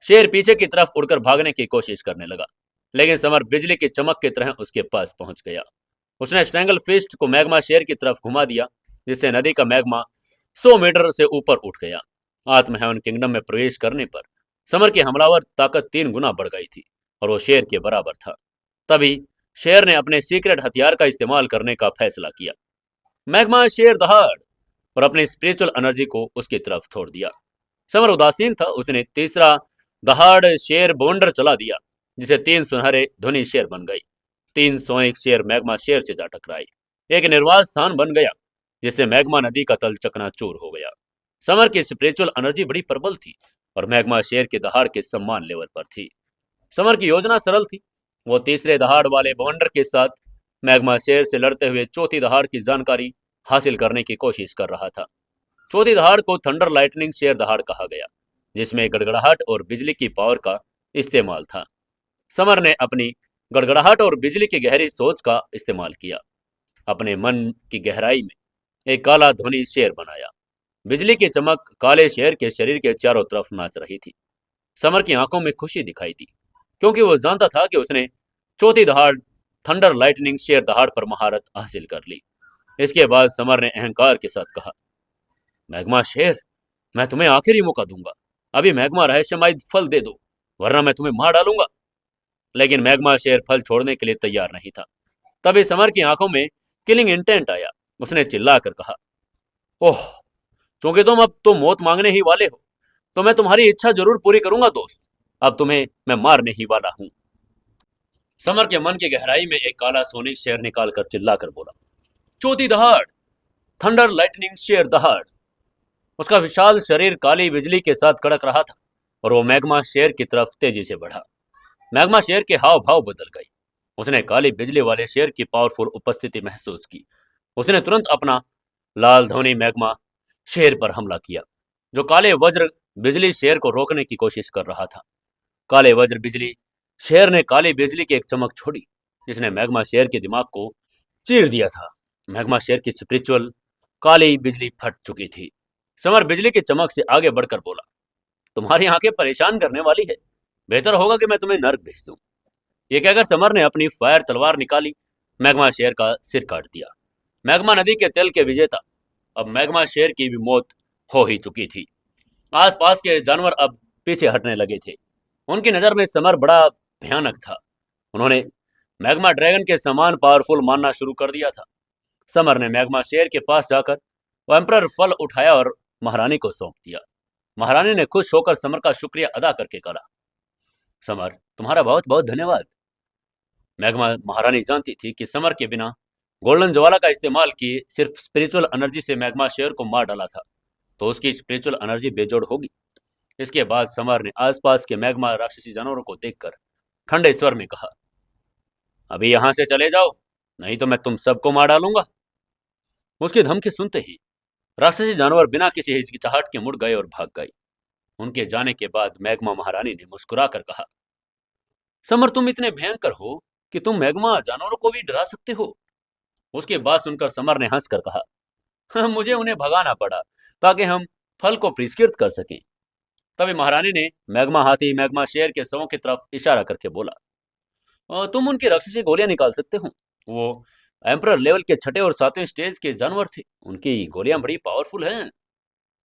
शेर पीछे की तरफ उड़कर भागने की कोशिश करने लगा, लेकिन समर बिजली की चमक की तरह उसके पास पहुंच गया। उसने स्ट्रैंगल फिस्ट को मैग्मा शेर की तरफ घुमा दिया, जिससे नदी का मैग्मा 100 मीटर से ऊपर उठ गया। आत्म हेवन किंगडम में प्रवेश करने पर समर की हमलावर ताकत 3 गुना बढ़ गई थी और वो शेर के बराबर था। तभी शेर ने अपने सीक्रेट हथियार का इस्तेमाल करने का फैसला किया। मैग्मा शेर दहाड़ और अपनी स्पिरिचुअल एनर्जी को उसकी तरफ छोड़ दिया। समर उदासीन था। उसने तीसरा दहाड़ शेर बोंडर चला दिया, जिसे 3 सुनहरे ध्वनि शेर बन गई। 301 शेर मैग्मा शेर से जा टकराए। एक निर्वात स्थान बन गया, जिससे मैग्मा नदी का तल चकनाचूर हो गया। समर की स्पिरिचुअल एनर्जी बड़ी प्रबल थी और मैग्मा शेर के दहाड़ के सम्मान लेवल पर थी। समर की योजना सरल थी। वो तीसरे दहाड़ वाले बोंडर के साथ मैग्मा शेर से लड़ते हुए चौथी दहाड़ की जानकारी हासिल करने की कोशिश कर रहा था। चौथी दहाड़ को थंडर लाइटनिंग शेर दहाड़ कहा गया, जिसमें गड़गड़ाहट और बिजली की पावर का इस्तेमाल था। समर ने अपनी गड़गड़ाहट और बिजली की गहरी सोच का इस्तेमाल किया। अपने मन की गहराई में एक काला ध्वनि शेर बनाया। बिजली की चमक काले शेर के शरीर के चारों तरफ नाच रही थी। समर की आंखों में खुशी दिखाई दी, क्योंकि वो जानता था कि उसने चौथी दहाड़ थंडर लाइटनिंग शेर दहाड़ पर महारत हासिल कर ली। इसके बाद समर ने अहंकार के साथ कहा, मैग्मा शेर, मैं तुम्हें आखिरी मौका दूंगा। अभी मैग्मा रहस्यमय फल दे दो, वरना मैं तुम्हें मार डालूंगा। लेकिन मैग्मा शेर फल छोड़ने के लिए तैयार नहीं था। तभी समर की आंखों में किलिंग इंटेंट आया। उसने चिल्लाकर कहा, ओह, क्योंकि तुम अब तो मौत मांगने ही वाले हो, तो मैं तुम्हारी इच्छा जरूर पूरी करूंगा दोस्त। अब तुम्हें मैं मारने ही वाला हूं। समर के मन की गहराई में एक काला सोनी शेर निकालकर चिल्लाकर बोला, चौथी दहाड़, थंडर लाइटनिंग शेर दहाड़। उसका विशाल शरीर काली बिजली के साथ कड़क रहा था और वो मैग्मा शेर की तरफ तेजी से बढ़ा। मैग्मा शेर के हाव भाव बदल गए। उसने काली बिजली वाले शेर की पावरफुल उपस्थिति महसूस की। उसने तुरंत अपना लाल ध्वनि मैग्मा शेर पर हमला किया, जो काले वज्र बिजली शेर को रोकने की कोशिश कर रहा था। काले वज्र बिजली शेर ने काली बिजली की एक चमक छोड़ी, जिसने मैग्मा शेर के दिमाग को चीर दिया था। मैग्मा शेर की स्पिरिचुअल काली बिजली फट चुकी थी। समर बिजली की चमक से आगे बढ़कर बोला, तुम्हारी आंखें परेशान करने वाली है, बेहतर होगा कि मैं तुम्हें नर्क भेज दूं। ये कहकर समर ने अपनी फायर तलवार निकाली, मैग्मा शेर का सिर काट दिया। मैग्मा नदी के तेल के विजेता अब मैग्मा शेर की भी मौत हो ही चुकी थी। आसपास के जानवर अब पीछे हटने लगे थे। उनकी नजर में समर बड़ा भयानक था। उन्होंने मैग्मा ड्रैगन के समान पावरफुल मानना शुरू कर दिया था। समर ने मैग्मा शेर के पास जाकर वो एम्परर फल उठाया और महारानी को सौंप दिया। महारानी ने खुश होकर समर का शुक्रिया अदा करके कहा, समर, तुम्हारा बहुत बहुत धन्यवाद। मैग्मा महारानी जानती थी कि समर के बिना गोल्डन ज्वाला का इस्तेमाल किए सिर्फ स्पिरिचुअल एनर्जी से मैग्मा शेर को मार डाला था, तो उसकी स्पिरिचुअल एनर्जी बेजोड़ होगी। इसके बाद समर ने आसपास के मैग्मा राक्षसी जानवरों को देखकर ठंडे स्वर में कहा, अभी यहां से चले जाओ, नहीं तो मैं तुम सबको मार डालूंगा। उसकी धमकी सुनते ही राक्षसी जानवर बिना किसी हिचकिचाहट के मुड़ गए और भाग गए। उनके जाने के बाद मैग्मा महारानी ने मुस्कुराकर कहा, समर, तुम इतने भयंकर हो कि तुम मैग्मा जानवरों को भी डरा सकते हो। उसके बाद सुनकर समर ने हंसकर कहा, "हाँ, मुझे उन्हें भगाना पड़ा ताकि हम फल को परिष्कृत कर सकें।" तभी महारानी ने मैग्मा हाथी मैग्मा शेर के शवों की तरफ इशारा करके बोला, तुम उनकी राक्षसी गोलियां निकाल सकते हो। वो एम्परर लेवल के छठे और सातवें स्टेज के जानवर थे। उनकी गोलियां बड़ी पावरफुल हैं।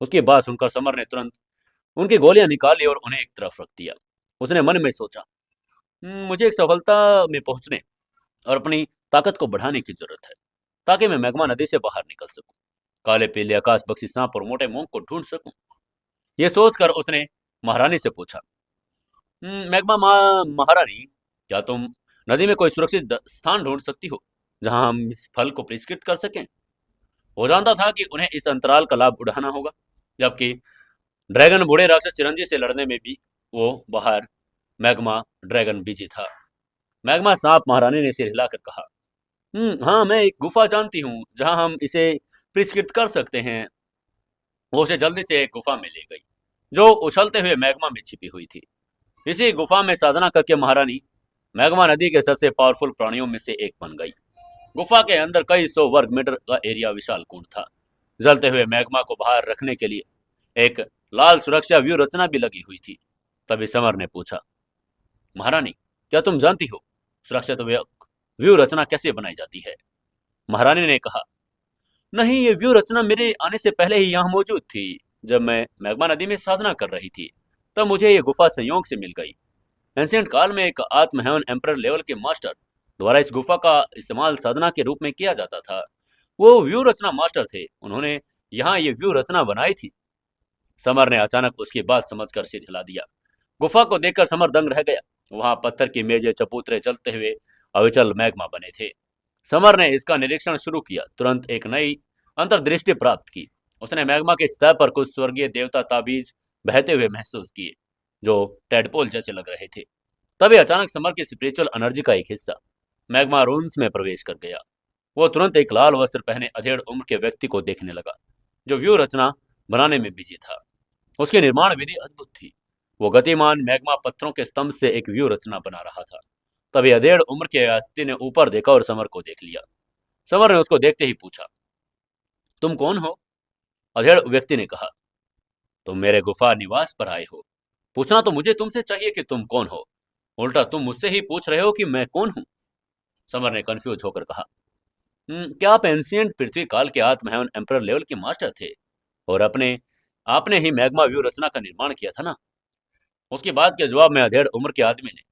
उसकी बात सुनकर समर ने तुरंत उनकी गोलियां निकाली और उन्हें एक तरफ रख दिया। उसने मन में सोचा, मुझे एक सफलता में पहुंचने और अपनी ताकत को बढ़ाने की जरूरत है, ताकि मैं मैग्मा नदी से बाहर निकल सकूं, काले पीले आकाश बख्शी सांप और मोटे मूंग को ढूंढ सकूं। ये सोचकर उसने महारानी से पूछा, मैग्मा महारानी, क्या तुम नदी में कोई सुरक्षित स्थान ढूंढ सकती हो जहां हम इस फल को परिष्कृत कर सकें? वो जानता था कि उन्हें इस अंतराल का लाभ उठाना होगा, जबकि ड्रैगन बूढ़े राक्षस चिरंजी से लड़ने में भी वो बाहर मैग्मा ड्रैगन बिजी था। मैग्मा सांप महारानी ने सिर हिलाकर कहा, हाँ, मैं एक गुफा जानती हूँ जहां हम इसे परिष्कृत कर सकते हैं। वो उसे जल्दी से एक गुफा में ले गई, जो उछलते हुए मैग्मा में छिपी हुई थी। इसी गुफा में साधना करके महारानी मैग्मा नदी के सबसे पावरफुल प्राणियों में से एक बन गई। गुफा के अंदर कई सौ वर्ग मीटर का एरिया विशाल कुंड था। जलते हुए मैग्मा को बाहर रखने के लिए एक लाल सुरक्षा व्यू रचना भी लगी हुई थी। तभी समर ने पूछा, महारानी, क्या तुम जानती हो सुरक्षित व्यू रचना कैसे बनाई जाती है? महारानी ने कहा, नहीं, ये व्यू रचना मेरे आने से पहले ही यहाँ मौजूद थी। जब मैं मैग्मा नदी में साधना कर रही थी, तब मुझे ये गुफा संयोग से मिल गई। एंशिएंट काल में एक आत्महैवन एम्परर लेवल के मास्टर द्वारा इस गुफा का इस्तेमाल साधना के रूप में किया जाता था। वो व्यू रचना मास्टर थे। उन्होंने यहाँ ये व्यू रचना बनाई थी। समर ने अचानक उसकी बात समझकर सिर हिला दिया। गुफा को देखकर समर दंग रह गया। वहां पत्थर की मेजें चबूतरे चलते हुए अविचल मैग्मा बने थे। समर ने इसका निरीक्षण शुरू किया, तुरंत एक नई अंतर्दृष्टि प्राप्त की। उसने मैग्मा के सतह पर कुछ स्वर्गीय देवता ताबीज बहते हुए महसूस किए, जो टेडपोल जैसे लग रहे थे। तभी अचानक समर की स्पिरिचुअल एनर्जी का एक हिस्सा मैग्मा रून्स में प्रवेश कर गया। वो तुरंत एक लाल वस्त्र पहने अधेड़ उम्र के व्यक्ति को देखने लगा, जो व्यू रचना बनाने में बिजी था। उसकी निर्माण विधि अद्भुत थी। वो गतिमान मैग्मा पत्थरों के स्तंभ से एक व्यू रचना बना रहा था। तभी अधेड़ उम्र के व्यक्ति ने ऊपर देखा और समर को देख लिया। समर ने उसको देखते ही पूछा, तुम कौन हो? अधेड़ व्यक्ति ने कहा, तुम मेरे गुफा निवास पर आए हो। पूछना तो मुझे तुमसे चाहिए कि तुम कौन हो, उल्टा तुम मुझसे ही पूछ रहे हो कि मैं कौन हूं। समर ने कंफ्यूज होकर कहा, क्या आप एंशिएंट पृथ्वी काल के आत्महैवन एम्परर लेवल के मास्टर थे और आपने ही मैग्मा व्यू रचना का निर्माण किया था ना? उसकी बात के जवाब में अधेड़ उम्र के आदमी ने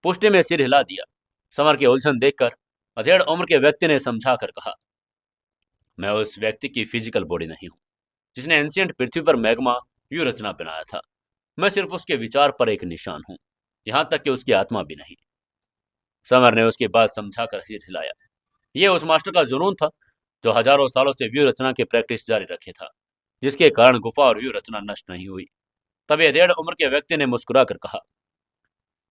पुष्टि में सिर हिला दिया। समर की उलझन देखकर अधेड़ उम्र के व्यक्ति ने समझा कर कहा, मैं उस व्यक्ति की फिजिकल बॉडी नहीं हूं जिसने एंशिएंट पृथ्वी पर मैग्मा व्यू रचना बनाया था। मैं सिर्फ उसके विचार पर एक निशान हूं, यहां तक कि उसकी आत्मा भी नहीं। समर ने उसकी बात समझाकर सिर हिलाया। यह उस मास्टर का जुनून था जो हजारों सालों से व्यू रचना की प्रैक्टिस जारी रखे था, जिसके कारण गुफा और व्यू रचना नष्ट नहीं हुई। तभी अधेड़ उम्र के व्यक्ति ने मुस्कुराकर कहा,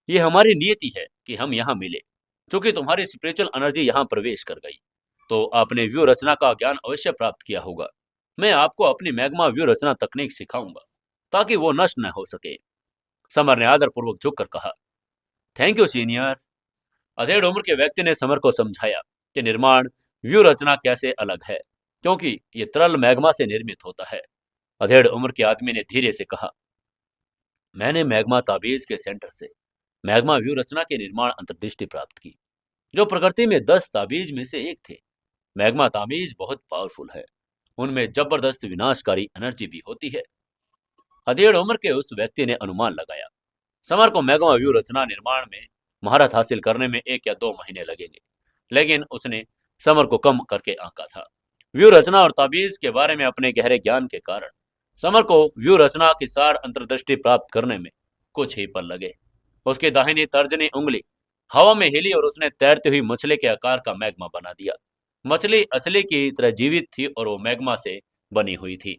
यह हमारी नियति है कि हम यहाँ मिले। चूंकि तुम्हारी स्पिरिचुअल एनर्जी यहाँ प्रवेश कर गई, तो आपने व्यू रचना का ज्ञान अवश्य प्राप्त किया होगा। मैं आपको अपनी मैग्मा व्यू रचना तकनीक सिखाऊंगा ताकि वो नष्ट न हो सके। समर ने आदरपूर्वक झुककर कहा, थैंक यू सीनियर। अधेड़ उम्र के व्यक्ति ने समर को समझाया कि निर्माण व्यू रचना कैसे अलग है, क्योंकि ये तरल मैग्मा से निर्मित होता है। अधेड़ उम्र के आदमी ने धीरे से कहा, मैंने मैग्मा ताबीज के सेंटर से मैग्मा व्यू रचना के निर्माण अंतर्दृष्टि प्राप्त की, जो प्रकृति में 10 ताबीज में से एक थे। मैग्मा ताबीज बहुत पावरफुल है, उनमें जबरदस्त विनाशकारी एनर्जी भी होती है। अधेड़ उम्र के उस व्यक्ति ने अनुमान लगाया, समर को मैग्मा व्यू रचना निर्माण में महारत हासिल करने में 1 या 2 महीने लगेंगे, लेकिन उसने समर को कम करके आंका था। व्यू रचना और ताबीज के बारे में अपने गहरे ज्ञान के कारण समर को व्यू रचना की सार अंतर्दृष्टि प्राप्त करने में कुछ ही पल लगे। उसकी दाहिनी तर्जनी उंगली हवा में हिली और उसने तैरती हुई मछली के आकार का मैग्मा बना दिया। मछली असली की तरह जीवित थी और वो मैग्मा से बनी हुई थी।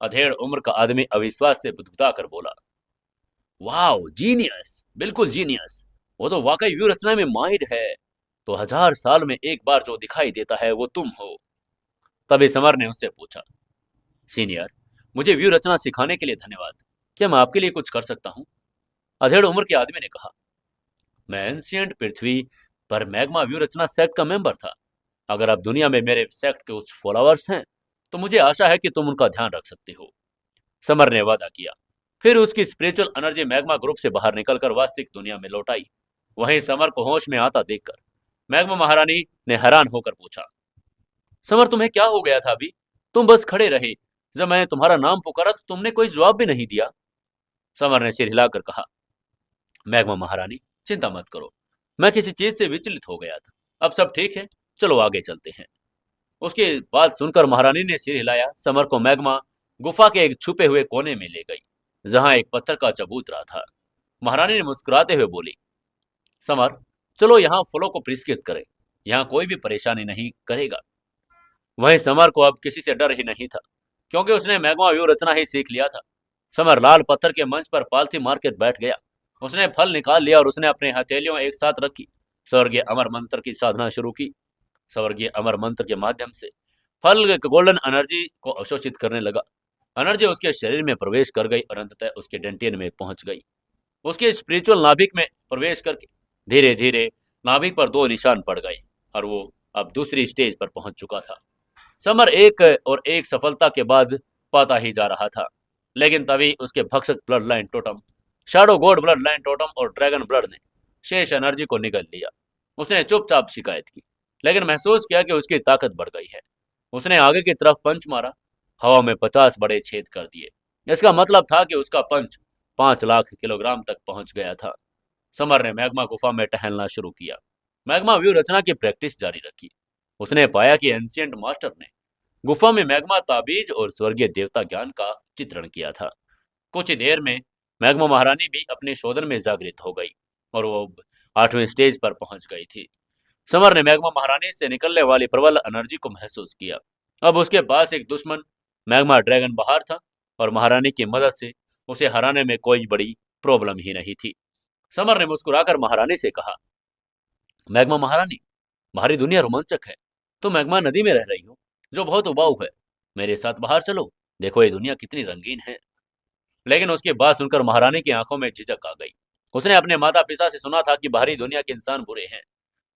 अधेड़ उम्र का आदमी अविश्वास से बुदबुदाकर बोला, वाओ जीनियस, बिल्कुल जीनियस। वो तो वाकई व्यू रचना में माहिर है। तो 1000 साल में एक बार जो दिखाई देता है वो तुम हो। तभी समर ने उससे पूछा, सीनियर, मुझे व्यू रचना सिखाने के लिए धन्यवाद। क्या मैं आपके लिए कुछ कर सकता हूँ? अधेड़ उम्र के आदमी ने कहा, मैं एंशियंट पृथ्वी पर मैग्मा व्यू रचना सेक्ट का मेंबर था। अगर आप दुनिया में मेरे सेक्ट के कुछ फॉलोअर्स हैं, तो मुझे आशा है कि तुम उनका ध्यान रख सकते हो। समर ने वादा किया। फिर उसकी स्पिरिचुअल एनर्जी मैग्मा ग्रुप से बाहर निकलकर वास्तविक दुनिया में लौट आई। वहीं समर को होश में आता देखकर मैग्मा महारानी ने हैरान होकर पूछा, समर तुम्हें क्या हो गया था अभी? तुम बस खड़े रहे। जब मैंने तुम्हारा नाम पुकारा तो तुमने कोई जवाब भी नहीं दिया। समर ने सिर हिलाकर कहा, मैग्मा महारानी चिंता मत करो, मैं किसी चीज से विचलित हो गया था। अब सब ठीक है, चलो आगे चलते हैं। उसकी बात सुनकर महारानी ने सिर हिलाया। समर को मैग्मा गुफा के एक छुपे हुए कोने में ले गई, जहां एक पत्थर का चबूतरा था। महारानी ने मुस्कुराते हुए बोली, समर, चलो यहाँ फलों को पुरस्कृत करें। यहाँ कोई भी परेशानी नहीं करेगा। वहीं समर को अब किसी से डर ही नहीं था, क्योंकि उसने मैग्मा व्यू रचना ही सीख लिया था। समर लाल पत्थर के मंच पर पालथी मार के बैठ गया। उसने फल निकाल लिया और उसने अपनी हथेलियों एक साथ रखी। स्वर्गीय अमर मंत्र की साधना शुरू की। स्वर्गीय अमर मंत्र के माध्यम से फल गोल्डन एनर्जी को अवशोषित करने लगा। एनर्जी उसके शरीर में प्रवेश कर गई और अंततः उसके डेंटियन में पहुंच गई। उसके स्पिरिचुअल नाभिक में प्रवेश करके धीरे धीरे नाभिक पर 2 निशान पड़ गए और वो अब दूसरी स्टेज पर पहुंच चुका था। समर एक और एक सफलता के बाद पाता ही जा रहा था, लेकिन तभी उसके भक्षक blood line totem, shadow God blood line totem और ड्रैगन ब्लड ने शेष एनर्जी को निगल लिया। उसने चुपचाप शिकायत की, लेकिन महसूस किया कि उसकी ताकत बढ़ गई है। उसने आगे की तरफ पंच मारा, हवा में 50 बड़े छेद कर दिए। इसका मतलब था कि उसका पंच 5 लाख किलोग्राम तक पहुंच गया था। समर ने मैग्मा गुफा में टहलना शुरू किया। मैग्मा व्यू रचना की प्रैक्टिस जारी रखी। उसने पाया कि एंशियंट मास्टर ने गुफा में मैग्मा ताबीज और स्वर्गीय देवता ज्ञान का चित्रण किया था। कुछ ही देर में मैग्मा महारानी भी अपने शोधन में जागृत हो गई और वो 8वें स्टेज पर पहुंच गई थी। समर ने मैग्मा महारानी से निकलने वाली प्रबल एनर्जी को महसूस किया। अब उसके पास एक दुश्मन मैग्मा ड्रैगन बाहर था और महारानी की मदद से उसे हराने में कोई बड़ी प्रॉब्लम ही नहीं थी। समर ने मुस्कुराकर महारानी से कहा, मैग्मा महारानी, बाहरी दुनिया रोमांचक है। तुम मैग्मा नदी में रह रही हो, जो बहुत उबाऊ है। मेरे साथ बाहर चलो, देखो ये दुनिया कितनी रंगीन है। लेकिन उसकी बात सुनकर महारानी की आंखों में झिझक आ गई। उसने अपने माता पिता से सुना था कि बाहरी दुनिया के इंसान बुरे हैं।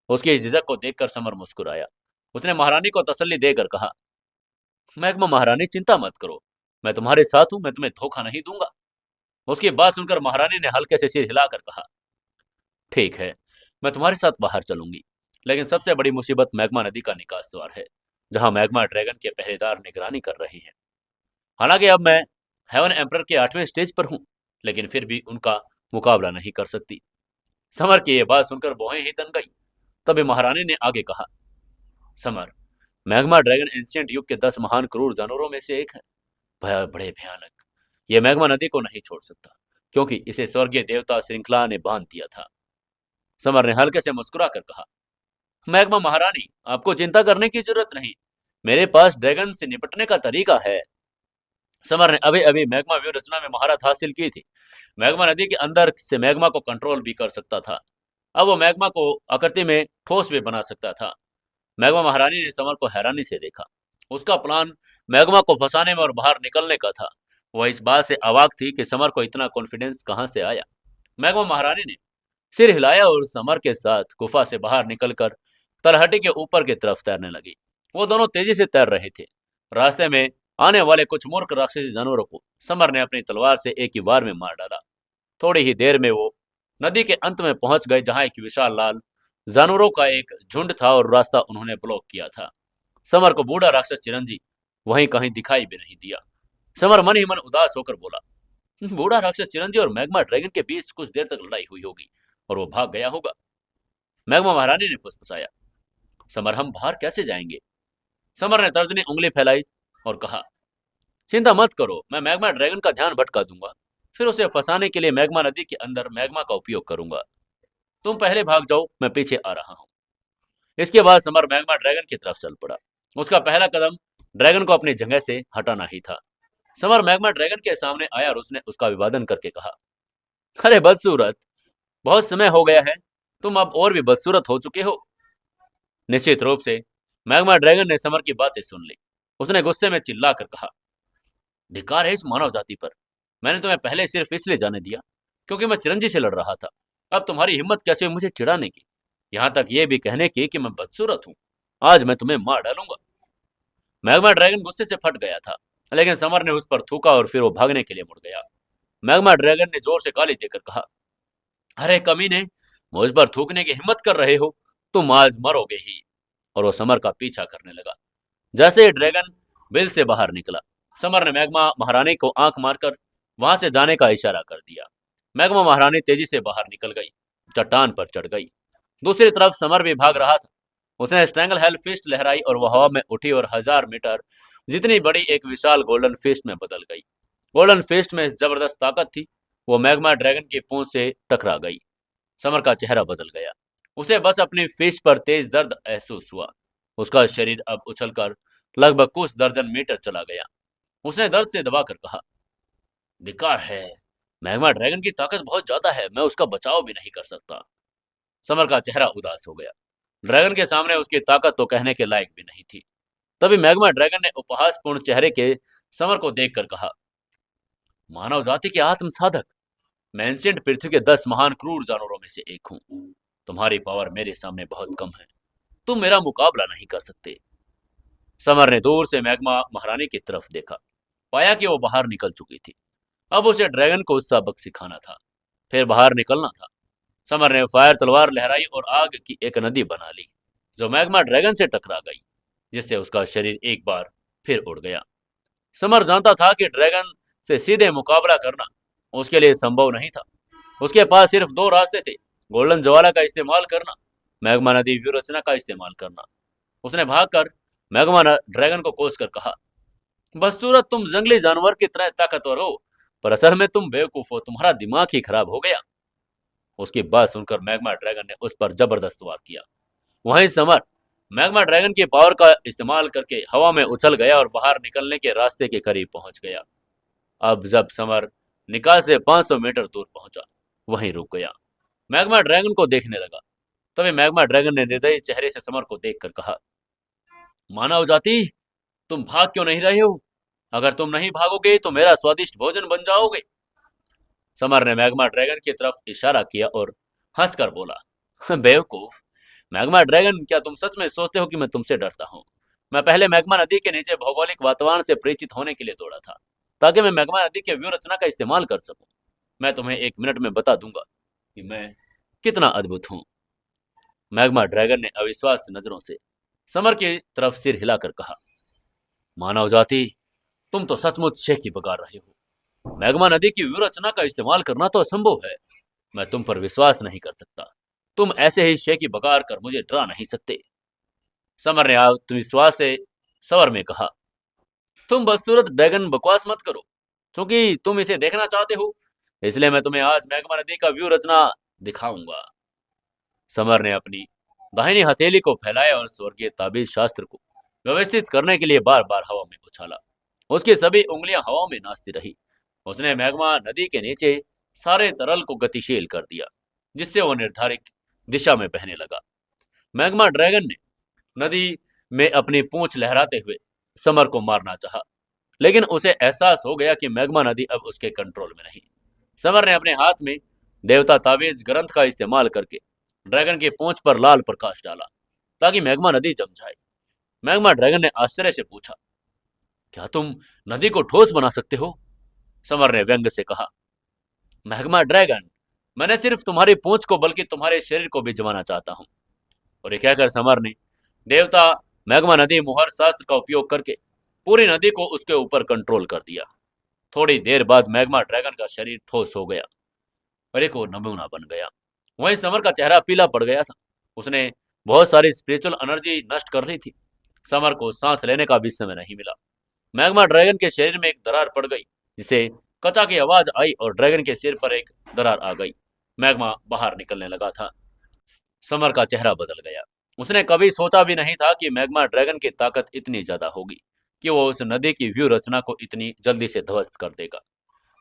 उसकी इस झिझक को देखकर समर मुस्कुराया। उसने महारानी को तसल्ली देकर कहा, मैग्मा महारानी चिंता मत करो, मैं तुम्हारे साथ हूं, मैं तुम्हें धोखा नहीं दूंगा। उसकी बात सुनकर महारानी ने हल्के से सिर हिलाकर कहा, ठीक है, मैं तुम्हारे साथ बाहर चलूंगी, लेकिन सबसे बड़ी मुसीबत मैग्मा नदी का निकास द्वार है, जहां मैग्मा ड्रैगन के पहरेदार निगरानी कर रहे हैं। हालांकि अब मैं हेवन एम्परर के 8वें स्टेज पर हूं, लेकिन फिर भी उनका मुकाबला नहीं कर सकती। समर की यह बात सुनकर भौहें ही तन गई। तभी महारानी ने आगे कहा, समर, मैग्मा ड्रैगन एंशियंट युग के 10 महान क्रूर जानवरों में से एक है, बड़े भयानक। यह मैग्मा नदी को नहीं छोड़ सकता। क्योंकि इसे स्वर्गीय देवता श्रृंखला ने बांध दिया था। समर ने हल्के से मुस्कुरा कर कहा, मैग्मा महारानी, आपको चिंता करने की जरूरत नहीं। मेरे पास ड्रैगन से निपटने का तरीका है। समर ने अभी अभी मैग्मा व्यू रचना में महारत हासिल की थी। मैग्मा नदी के अंदर से मैग्मा को कंट्रोल भी कर सकता था। अब वो मैग्मा को आकृति में ठोस भी बना सकता था। मैग्मा महारानी ने समर को हैरानी से देखा। उसका प्लान मैग्मा को फंसाने में और बाहर निकलने का था। वह इस बात से अवाक थी कि समर को इतना कॉन्फिडेंस कहां से आया। मैग्मा महारानी ने सिर हिलाया और समर के साथ गुफा से बाहर निकलकर तलहटी के ऊपर की तरफ तैरने लगी। वो दोनों तेजी से तैर रहे थे। रास्ते में आने वाले कुछ मूर्ख राक्षसी जानवरों को समर ने अपनी तलवार से एक ही वार में मार डाला। थोड़ी ही देर में वो नदी के अंत में पहुंच गए, जहां एक विशाल लाल जानवरों का एक झुंड था और रास्ता उन्होंने ब्लॉक किया था। समर को बूढ़ा राक्षस चिरंजी वहीं कहीं दिखाई भी नहीं दिया। समर मन ही मन उदास होकर बोला, बूढ़ा राक्षस चिरंजी और मैग्मा ड्रैगन के बीच कुछ देर तक लड़ाई हुई होगी और वो भाग गया होगा। मैग्मा महारानी ने फुसफुसाया, समर हम बाहर कैसे जाएंगे? समर ने तर्जनी उंगली फैलाई और कहा, चिंता मत करो, मैं मैग्मा ड्रैगन का ध्यान भटका दूंगा। फिर उसे फंसाने के लिए मैग्मा नदी के अंदर मैग्मा का उपयोग करूंगा। तुम पहले भाग जाओ, मैं पीछे आ रहा हूं। इसके बाद समर मैग्मा ड्रैगन की तरफ चल पड़ा। उसका पहला कदम ड्रैगन को अपनी जगह से हटाना ही था। समर मैग्मा ड्रैगन के सामने आया और उसने उसका अभिवादन करके कहा, अरे बदसूरत, बहुत समय हो गया है, तुम अब और भी बदसूरत हो चुके हो। निश्चित रूप से मैग्मा ड्रैगन ने समर की बातें सुन ली। उसने गुस्से में चिल्लाकर कहा, धिक्कार है इस मानव जाति पर। मैंने तुम्हें पहले सिर्फ इसलिए जाने दिया क्योंकि मैं चिरंजी से लड़ रहा था। अब तुम्हारी हिम्मत कैसे हुई मुझे चिढ़ाने की, यहाँ तक ये भी कहने की कि मैं बदसूरत हूँ। आज मैं तुम्हें मार डालूंगा। मैग्मा ड्रैगन गुस्से से फट गया था, लेकिन समर ने उस पर थूका और फिर वो भागने के लिए मुड़ गया। मैग्मा ड्रैगन ने जोर से गाली देकर कहा, अरे कमीने, मुझ पर थूकने की हिम्मत कर रहे हो, तुम आज मरोगे ही। और वो समर का पीछा करने लगा। जैसे ही ड्रैगन बिल से बाहर निकला, समर ने मैग्मा महारानी को आंख मारकर वहां से जाने का इशारा कर दिया। मैग्मा महारानी तेजी से बाहर निकल गई, चट्टान पर चढ़ गई। दूसरी तरफ समर भी भाग रहा था। उसने स्ट्रैंगल हेल फिस्ट लहराई और वह हवा में उठी और 1000 मीटर जितनी बड़ी एक विशाल गोल्डन फिस्ट में बदल गई। गोल्डन फिस्ट में जबरदस्त ताकत थी। वो मैग्मा ड्रैगन की पूंछ से टकरा गई। समर का चेहरा बदल गया। उसे बस अपनी फिस्ट पर तेज दर्द महसूस हुआ। उसका शरीर अब उछलकर लगभग कुछ दर्जन मीटर चला गया। उसने दर्द से दबाकर कहा, धिक्कार है, मैग्मा ड्रैगन की ताकत बहुत ज्यादा है, मैं उसका बचाव भी नहीं कर सकता। समर का चेहरा उदास हो गया। ड्रैगन के सामने उसकी ताकत तो कहने के लायक भी नहीं थी। तभी मैग्मा ड्रैगन ने उपहासपूर्ण चेहरे के समर को देखकर कहा, मानव जाति के आत्म साधक, मैं एंशिएंट पृथ्वी के 10 महान क्रूर जानवरों में से एक हूँ। तुम्हारी पावर मेरे सामने बहुत कम है, तुम मेरा मुकाबला नहीं कर सकते। समर ने दूर से मैग्मा महारानी की तरफ देखा, पाया कि वो बाहर निकल चुकी थी। अब उसे ड्रैगन को सबक सिखाना था, फिर बाहर निकलना था। समर ने फायर तलवार लहराई और आग की एक नदी बना ली, जो मैग्मा ड्रैगन से टकरा गई, जिससे उसका शरीर एक बार फिर उड़ गया। समर जानता था कि ड्रैगन से सीधे मुकाबला करना उसके लिए संभव नहीं था। उसके पास सिर्फ दो रास्ते थे, गोल्डन ज्वाला का इस्तेमाल करना, मैग्मा नदी व्यूह का इस्तेमाल करना। उसने भागकर मैग्मा ड्रैगन को कोसकर कहा, बदसूरत, तुम जंगली जानवर की तरह ताकतवर हो, पर असल में तुम बेवकूफ हो, तुम्हारा दिमाग ही खराब हो गया। उसकी बात सुनकर मैग्मा ड्रैगन ने उस पर जबरदस्त वार किया। वहीं समर मैग्मा ड्रैगन की पावर का इस्तेमाल करके हवा में उछल गया और बाहर निकलने के रास्ते के करीब पहुंच गया। अब जब समर निकाल से 500 मीटर दूर पहुंचा, वहीं रुक गया। मैग्मा ड्रैगन को देखने लगा। तभी मैग्मा ड्रैगन ने निर्दयी चेहरे से समर को देखकर कहा, मानव जाति, तुम भाग क्यों नहीं रहे हो? अगर तुम नहीं भागोगे तो मेरा स्वादिष्ट भोजन बन जाओगे। समर ने मैग्मा ड्रैगन की तरफ इशारा किया और हंसकर बोला, बेवकूफ, मैग्मा ड्रैगन, क्या तुम सच में सोचते हो कि मैं तुमसे डरता हूँ? मैं पहले मैग्मा नदी के नीचे भौगोलिक वातावरण से परिचित होने के लिए दौड़ा था, ताकि मैं मैग्मा नदी के व्यू रचना का इस्तेमाल कर सकूं। मैं तुम्हें 1 मिनट में बता दूंगा कि मैं कितना अद्भुत हूँ। मैग्मा ड्रैगन ने अविश्वास नजरों से समर की तरफ सिर हिलाकर कहा, मानव जाति, तुम तो सचमुच शेखी बगा रहे हो। मैग्मा नदी की व्यू रचना का इस्तेमाल करना तो असंभव है। मैं तुम पर विश्वास नहीं कर सकता। तुम ऐसे ही शेखी बगार कर मुझे डरा नहीं सकते। समर ने आत्मविश्वास से स्वर में कहा, तुम बदसूरत ड्रैगन, बकवास मत करो। क्योंकि तुम इसे देखना चाहते हो, इसलिए मैं तुम्हें आज मैग्मा नदी का व्यू रचना दिखाऊंगा। समर ने अपनी दाहिनी हथेली को फैलाया और स्वर्गीय ताबीज शास्त्र को व्यवस्थित करने के लिए बार बार हवा में उछाला। उसकी सभी उंगलियां हवा में नाचती रही। उसने मैग्मा नदी के नीचे सारे तरल को गतिशील कर दिया, जिससे वो निर्धारित दिशा में बहने लगा। मैग्मा ड्रैगन ने नदी में अपनी पूंछ लहराते हुए समर को मारना चाहा, लेकिन उसे एहसास हो गया कि मैग्मा नदी अब उसके कंट्रोल में नहीं। समर ने अपने हाथ में देवता ताबीज ग्रंथ का इस्तेमाल करके ड्रैगन की पूंछ पर लाल प्रकाश डाला ताकि मैग्मा नदी जम जाए। मैग्मा ड्रैगन ने आश्चर्य से पूछा, क्या तुम नदी को ठोस बना सकते हो? समर ने व्यंग से कहा, मैग्मा ड्रैगन, मैंने सिर्फ तुम्हारी पूंछ को बल्कि तुम्हारे शरीर को भी जमाना चाहता हूं। और ये कहकर समर ने देवता मैग्मा नदी मुहर शास्त्र का उपयोग करके पूरी नदी को उसके ऊपर कंट्रोल कर दिया। थोड़ी देर बाद मैग्मा ड्रैगन का शरीर ठोस हो गया और एक और नमूना बन गया। वहीं समर का चेहरा पीला पड़ गया था। उसने बहुत सारी स्पिरिचुअल एनर्जी नष्ट कर ली थी। समर को सांस लेने का भी समय नहीं मिला। मैग्मा ड्रैगन के शरीर में एक दरार पड़ गई, जिसे कचा की आवाज आई और ड्रैगन के सिर पर एक दरार आ गई। मैग्मा बाहर निकलने लगा था। समर का चेहरा बदल गया। उसने कभी सोचा भी नहीं था कि मैग्मा ड्रैगन की ताकत इतनी ज्यादा होगी कि वो उस नदी की व्यू रचना को इतनी जल्दी से ध्वस्त कर देगा।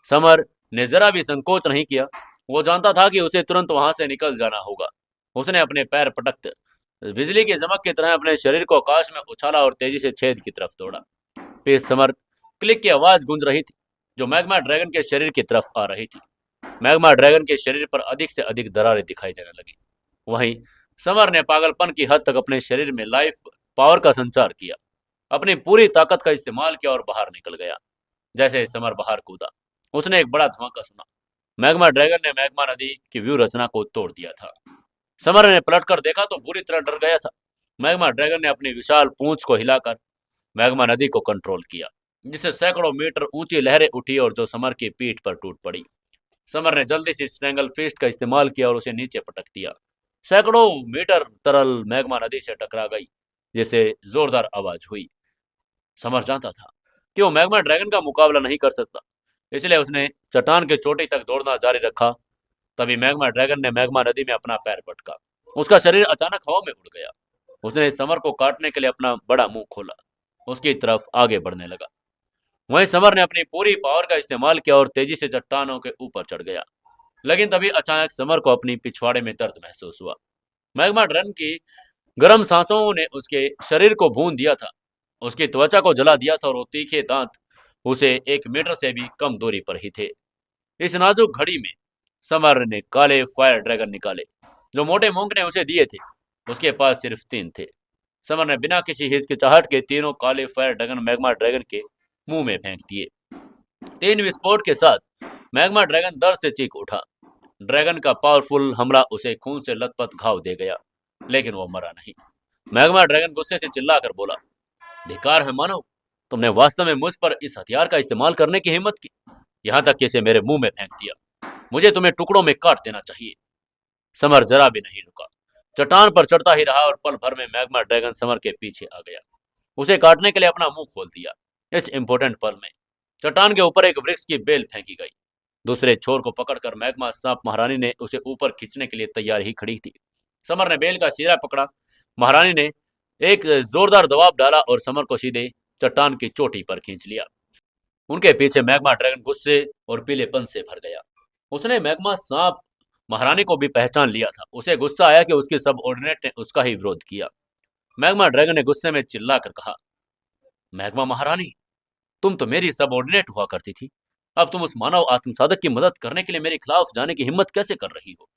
समर ने जरा भी संकोच नहीं किया। वो जानता था कि उसे तुरंत वहां से निकल जाना होगा। उसने अपने पैर पटकते बिजली की चमक की तरह अपने शरीर को आकाश में उछाला और तेजी से छेद की तरफ दौड़ा। फिर समर क्लिक की आवाज गूंज रही थी, जो मैग्मा ड्रैगन के शरीर की तरफ आ रही थी। मैग्मा ड्रैगन के शरीर पर अधिक से अधिक दरारें दिखाई देने लगी। वहीं समर ने पागलपन की हद तक अपने शरीर में लाइफ पावर का संचार किया, अपनी पूरी ताकत का इस्तेमाल किया और बाहर निकल गया। जैसे समर बाहर कूदा, उसने एक बड़ा धमाका सुना। मैग्मा ड्रैगन ने मैग्मा नदी की व्यू रचना को तोड़ दिया था। समर ने पलटकर देखा तो बुरी तरह डर गया था। मैग्मा ड्रैगन ने अपनी विशाल पूंछ को हिलाकर मैग्मा नदी को कंट्रोल किया, जिससे सैकड़ों मीटर ऊंची लहरें उठी और जो समर की पीठ पर टूट पड़ी। समर ने जल्दी से स्ट्रैंगल फिस्ट का इस्तेमाल किया और उसे नीचे पटक दिया। सैकड़ों मीटर तरल मैग्मा नदी से टकरा गई, जिससे जोरदार आवाज हुई। समर जानता था कि वो मैग्मा ड्रैगन का मुकाबला नहीं कर सकता, इसलिए उसने चट्टान के चोटी तक दौड़ना जारी रखा। तभी मैग्मा ड्रैगन ने मैग्मा नदी में अपना पैर पटका। उसका शरीर अचानक हवा में उड़ गया। उसने समर को काटने के लिए अपना बड़ा मुंह खोला, उसकी तरफ आगे बढ़ने लगा। वहीं समर ने अपनी पूरी पावर का इस्तेमाल किया और तेजी से चट्टानों के ऊपर चढ़ गया। लेकिन तभी अचानक समर को अपनी पिछवाड़े में दर्द महसूस हुआ। मैग्मा ड्रैगन की गर्म सांसों ने उसके शरीर को भून दिया था, उसकी त्वचा को जला दिया था और वो तीखे दांत उसे 1 मीटर से भी कम दूरी पर ही थे। इस नाजुक घड़ी में समर ने काले फायर ड्रैगन निकाले, जो मोटे मूंग ने उसे दिए थे। उसके पास सिर्फ 3 थे। समर ने बिना किसी हिचकिचाहट के तीनों काले फायर ड्रैगन मैग्मा ड्रैगन के मुंह में फेंक दिए। 3 विस्फोट के साथ मैग्मा ड्रैगन दर्द से चीख उठा। ड्रैगन का पावरफुल हमला उसे खून से लथपथ घाव दे गया, लेकिन वो मरा नहीं। मैग्मा ड्रैगन गुस्से से चिल्लाकर बोला, धिक्कार है मानव, तुमने वास्तव में मुझ पर इस हथियार का इस्तेमाल करने की हिम्मत की, यहाँ तक कि इसे मेरे मुंह में फेंक दिया। मुझे तुम्हें टुकड़ों में काट देना चाहिए। समर जरा भी नहीं रुका, चट्टान पर चढ़ता ही रहा और पल भर में मैग्मा ड्रैगन समर के पीछे आ गया। उसे काटने के लिए अपना मुंह खोल दिया। इस इंपॉर्टेंट पल में चट्टान के ऊपर एक वृक्ष की बेल फेंकी गई। दूसरे छोर को पकड़कर मैग्मा सांप महारानी ने उसे ऊपर खींचने के लिए तैयार ही खड़ी थी। समर ने बेल का सिरा पकड़ा। महारानी ने एक जोरदार दबाव डाला और समर को सीधे चट्टान की चोटी पर खींच लिया। उनके पीछे मैग्मा ड्रैगन गुस्से और पीलेपन से भर गया। उसने मैग्मा सांप महारानी को भी पहचान लिया था। उसे गुस्सा आया कि उसकी सबऑर्डिनेट ने उसका ही विरोध किया। मैग्मा ड्रैगन ने गुस्से में चिल्लाकर कहा, मैग्मा महारानी, तुम तो मेरी सबऑर्डिनेट हुआ करती थी। अब तुम उस मानव आत्मसाधक की मदद करने के लिए मेरे खिलाफ जाने की हिम्मत कैसे कर रही हो?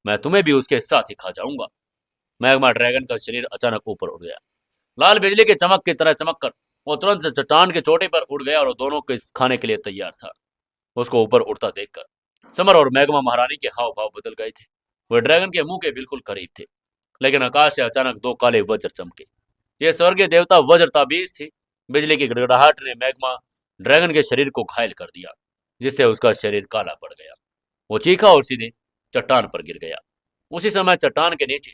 मैं तुम्हें भी उसके साथ ही खा जाऊंगा। मैग्मा ड्रैगन का शरीर अचानक ऊपर उड़ गया। लाल बिजली की चमक की तरह चमककर वो तुरंत चट्टान के चोटी पर उड़ गया और दोनों को खाने के लिए तैयार था। उसको ऊपर उड़ता देखकर समर और मैग्मा महारानी के हाव भाव बदल गए थे। वे ड्रैगन के मुंह के बिल्कुल करीब थे, लेकिन आकाश से अचानक 2 काले वज्र चमके। ये स्वर्गीय देवता वज्र ताबीज थी। बिजली की गड़गड़ाहट ने मैग्मा ड्रैगन के शरीर को घायल कर दिया, जिससे उसका शरीर काला पड़ गया। वो चीखा और सीधे चट्टान पर गिर गया। उसी समय चट्टान के नीचे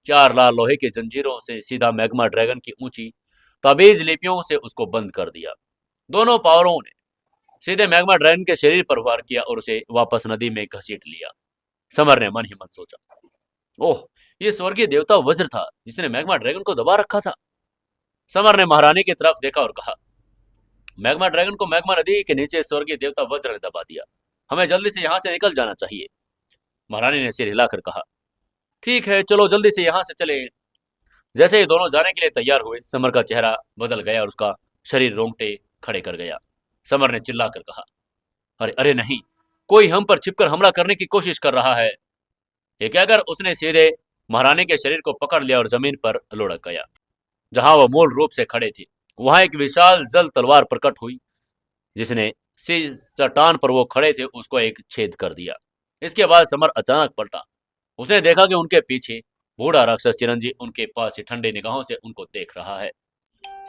4 लाल लोहे की जंजीरों से सीधा मैग्मा ड्रैगन की ऊंची ताबीज लिपियों से उसको बंद कर दिया। दोनों पावरों ने सीधे मैग्मा ड्रैगन के शरीर पर वार किया और उसे वापस नदी में घसीट लिया। समर ने मन ही मन सोचा, ओह, ये स्वर्गीय देवता वज्र था जिसने मैग्मा ड्रैगन को दबा रखा था। समर ने महारानी की तरफ देखा और कहा, मैग्मा ड्रैगन को मैग्मा नदी के नीचे स्वर्गीय देवता वज्र ने दबा दिया। हमें जल्दी से यहाँ से निकल जाना चाहिए। महारानी ने सिर हिलाकर कहा, ठीक है, चलो जल्दी से यहाँ से चले। जैसे ही दोनों जाने के लिए तैयार हुए, समर का चेहरा बदल गया और उसका शरीर रोंगटे खड़े कर गया। समर ने चिल्लाकर कहा, अरे अरे नहीं, कोई हम पर छिपकर हमला करने की कोशिश कर रहा है। ये कहकर उसने सीधे महारानी के शरीर को पकड़ लिया और जमीन पर लुढ़क गया। जहां वह मूल रूप से खड़े थे, वहां एक विशाल जल तलवार प्रकट हुई, जिसने चट्टान पर वो खड़े थे उसको एक छेद कर दिया। इसके बाद समर अचानक पलटा। उसने देखा कि उनके पीछे बूढ़ा राक्षस चिरंजी उनके पास से ठंडे निगाहों से उनको देख रहा है।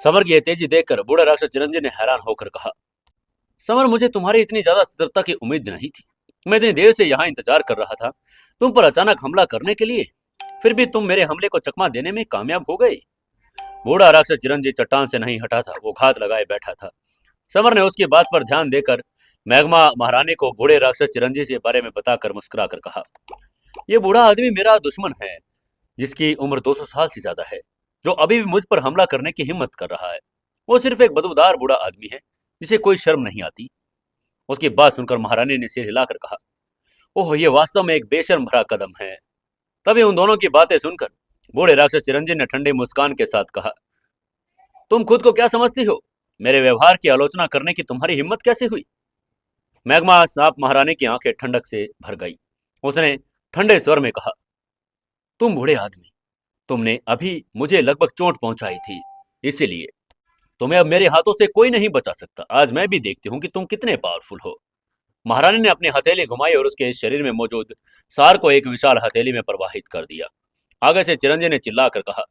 समर की यह तेजी देखकर बूढ़ा राक्षस चिरंजी ने हैरान होकर कहा, समर, मुझे तुम्हारी इतनी ज्यादा सतर्कता की उम्मीद नहीं थी। मैं इतनी देर से यहाँ इंतजार कर रहा था तुम पर अचानक हमला करने के लिए, फिर भी तुम मेरे हमले को चकमा देने में कामयाब हो गए। बूढ़ा राक्षस चिरंजी चट्टान से नहीं हटा था, वो घात लगाए बैठा था। समर ने उसकी बात पर ध्यान देकर मैग्मा महारानी को बूढ़े राक्षस चिरंजी के बारे में बताकर मुस्कुरा कर कहा, ये बूढ़ा आदमी मेरा दुश्मन है, जिसकी उम्र 200 साल से ज्यादा है, जो अभी भी मुझ पर हमला करने की हिम्मत कर रहा है। वो सिर्फ एक बदबूदार बूढ़ा आदमी है जिसे कोई शर्म नहीं आती। उसकी बात सुनकर महारानी ने सिर हिलाकर कहा, ओह, ये वास्तव में एक बेशर्म भरा कदम है। तभी उन दोनों की बातें सुनकर बूढ़े राक्षस चिरंजी ने ठंडे मुस्कान के साथ कहा, तुम खुद को क्या समझती हो? मेरे व्यवहार की आलोचना करने की तुम्हारी हिम्मत कैसे हुई? मैग्मा सांप महारानी की आंखें ठंडक से भर गई। उसने ठंडे स्वर में कहा, तुम बूढ़े आदमी, तुमने अभी मुझे लगभग चोट पहुंचाई थी, इसीलिए तुम्हें अब मेरे हाथों से कोई नहीं बचा सकता। आज मैं भी देखती हूं कि तुम कितने पावरफुल हो। महारानी ने अपनी हथेली घुमाई और उसके शरीर में मौजूद सार को एक विशाल हथेली में प्रवाहित कर दिया। आगे से चिरंजी ने चिल्लाकर कहा,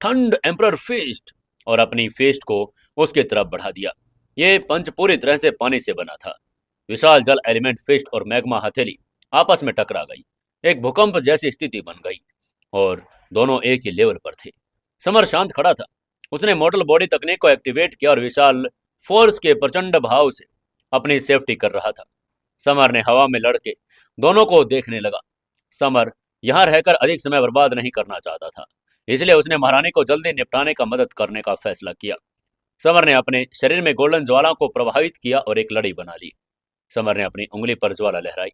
ठंड एम्परर फेस्ट, और अपनी फेस्ट को उसके तरफ बढ़ा दिया। ये पंच पूरी तरह से पानी से बना था। विशाल जल एलिमेंट फेस्ट और मैग्मा हथेली आपस में टकरा गई। एक भूकंप जैसी स्थिति बन गई और दोनों एक ही लेवल पर थे। समर शांत खड़ा था। उसने मॉडल बॉडी तकनीक को एक्टिवेट किया और विशाल फोर्स के प्रचंड भाव से अपनी सेफ्टी कर रहा था। समर ने हवा में लड़के दोनों को देखने लगा। समर यहाँ रहकर अधिक समय बर्बाद नहीं करना चाहता था, इसलिए उसने महारानी को जल्दी निपटाने का मदद करने का फैसला किया। समर ने अपने शरीर में गोल्डन ज्वाला को प्रभावित किया और एक लड़ी बना ली। समर ने अपनी उंगली पर ज्वाला लहराई,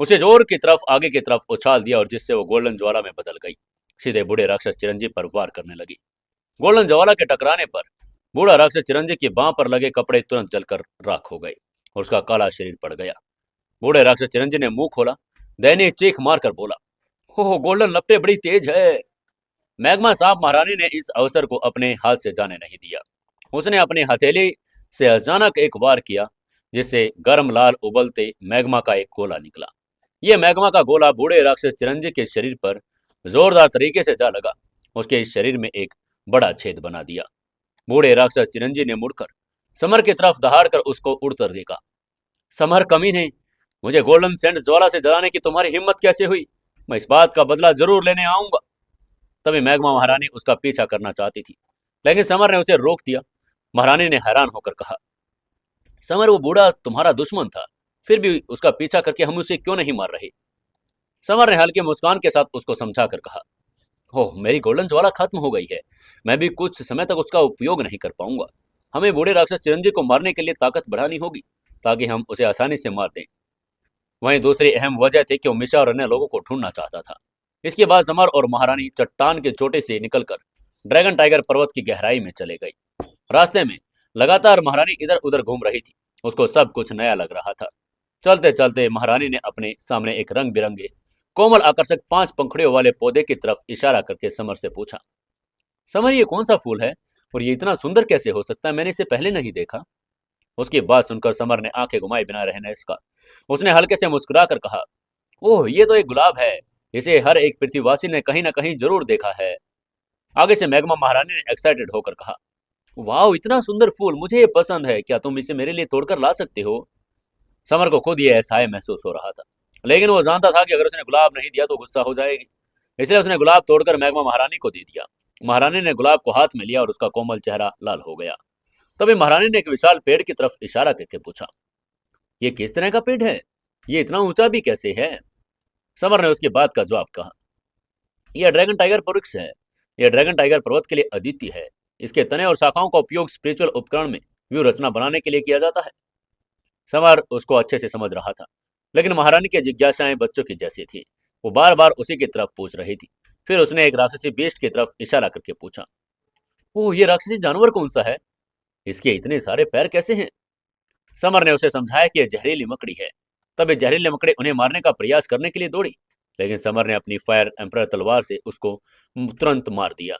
उसे जोर की तरफ आगे की तरफ उछाल दिया और जिससे वो गोल्डन ज्वाला में बदल गई। सीधे बूढ़े राक्षस चिरंजी पर वार करने लगी। गोल्डन ज्वाला के टकराने पर बूढ़ा राक्षस चिरंजी की बांह पर लगे कपड़े तुरंत जलकर राख हो गए और उसका काला शरीर पड़ गया। बूढ़े राक्षस चिरंजी ने मुंह खोला, दयनीय चीख मारकर बोला, हो गोल्डन लपटे बड़ी तेज है। मैग्मा सांप महारानी ने इस अवसर को अपने हाथ से जाने नहीं दिया। उसने अपनी हथेली से अचानक एक वार किया, जिससे गर्म लाल उबलते मैग्मा का एक गोला निकला। यह मैग्मा का गोला बूढ़े राक्षस चिरंजी के शरीर पर जोरदार तरीके से जा लगा। उसके इस शरीर में एक बड़ा छेद बना दिया। बूढ़े राक्षस चिरंजी ने मुड़कर समर की तरफ दहाड़कर उसको उड़कर देखा। समर कमीने, मुझे गोल्डन सैंड ज्वाला से जलाने की तुम्हारी हिम्मत कैसे हुई? मैं इस बात का बदला जरूर लेने आऊंगा। तभी मैग्मा महारानी उसका पीछा करना चाहती थी, लेकिन समर ने उसे रोक दिया। महारानी ने हैरान होकर कहा, समर, वो बूढ़ा तुम्हारा दुश्मन था, फिर भी उसका पीछा करके हम उसे क्यों नहीं मार रहे? समर ने हल्की मुस्कान के साथ उसको समझा कर कहा, ओह, मेरी गोल्डन ज्वाला खत्म हो गई है, मैं भी कुछ समय तक उसका उपयोग नहीं कर पाऊंगा। हमें बूढ़े राक्षस चिरंजी को मारने के लिए ताकत बढ़ानी होगी ताकि हम उसे आसानी से मार दें। वहीं दूसरी अहम वजह थी कि वो मिशा और अन्य लोगों को ढूंढना चाहता था। इसके बाद समर और महारानी चट्टान के चोटे से निकलकर ड्रैगन टाइगर पर्वत की गहराई में चले गई। रास्ते में लगातार महारानी इधर उधर घूम रही थी। उसको सब कुछ नया लग रहा था। चलते चलते महारानी ने अपने सामने एक रंग बिरंगे कोमल आकर्षक 5 पंखुड़ियों वाले पौधे की तरफ इशारा करके समर से पूछा, समर, ये कौन सा फूल है और ये इतना सुंदर कैसे हो सकता है? मैंने इसे पहले नहीं देखा। उसकी बात सुनकर समर ने आंखें घुमाए बिना रहने इसका। उसने हल्के से मुस्कुरा कर कहा, ओह, ये तो एक गुलाब है, इसे हर एक पृथ्वीवासी ने कहीं ना कहीं जरूर देखा है। आगे से मैग्मा महारानी ने एक्साइटेड होकर कहा, वाह, इतना सुंदर फूल, मुझे ये पसंद है, क्या तुम इसे मेरे लिए तोड़कर ला सकते हो? समर को खुद ये असहाय महसूस हो रहा था, लेकिन वो जानता था कि अगर उसने गुलाब नहीं दिया तो गुस्सा हो जाएगी। इसलिए उसने गुलाब तोड़कर मैग्मा महारानी को दे दिया। महारानी ने गुलाब को हाथ में लिया और उसका कोमल चेहरा लाल हो गया। तभी महारानी ने एक विशाल पेड़ की तरफ इशारा करके पूछा, ये किस तरह का पेड़ है? ये इतना ऊंचा भी कैसे है? समर ने उसकी बात का जवाब कहा। यह ड्रैगन टाइगर वृक्ष है। यह ड्रैगन टाइगर पर्वत के लिए अद्वितीय है। इसके तने और शाखाओं का उपयोग स्पिरिचुअल उपकरण में व्यू रचना बनाने के लिए किया जाता है। समर उसको अच्छे से समझ रहा था, लेकिन महारानी की जिज्ञासाएं बच्चों की जैसी थी। वो बार बार उसी की तरफ पूछ रही थी। फिर उसने एक राक्षसी बीस्ट की तरफ इशारा करके पूछा, ओह, ये राक्षसी जानवर कौन सा है? इसके इतने सारे पैर कैसे हैं? समर ने उसे समझाया कि यह जहरीली मकड़ी है। तब ये जहरीली मकड़ी उन्हें मारने का प्रयास करने के लिए दौड़ी, लेकिन समर ने अपनी फायर एम्पर तलवार से उसको तुरंत मार दिया।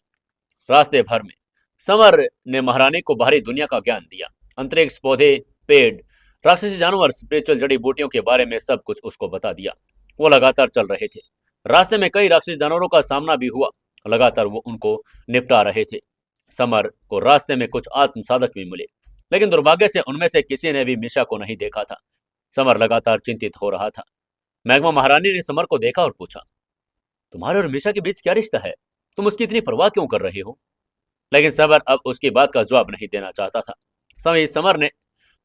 रास्ते भर में समर ने महारानी को बाहरी दुनिया का ज्ञान दिया। अंतरिक्ष, पौधे, पेड़, राक्षसी जानवर, स्पिरिचुअल जड़ी बूटियों के बारे में सब कुछ उसको बता दिया। वो लगातार चल रहे थे। रास्ते में कई राक्षसी जानवरों का सामना भी हुआ। लगातार वो उनको निपटा रहे थे। समर को रास्ते में कुछ आत्म साधक भी मिले, लेकिन दुर्भाग्य से उनमें से किसी ने भी मिशा को नहीं देखा था। समर लगातार चिंतित हो रहा था। मैग्मा महारानी ने समर को देखा और पूछा, तुम्हारे और मिशा के बीच क्या रिश्ता है? तुम उसकी इतनी परवाह क्यों कर रहे हो? लेकिन समर अब उसकी बात का जवाब नहीं देना चाहता था। समर ने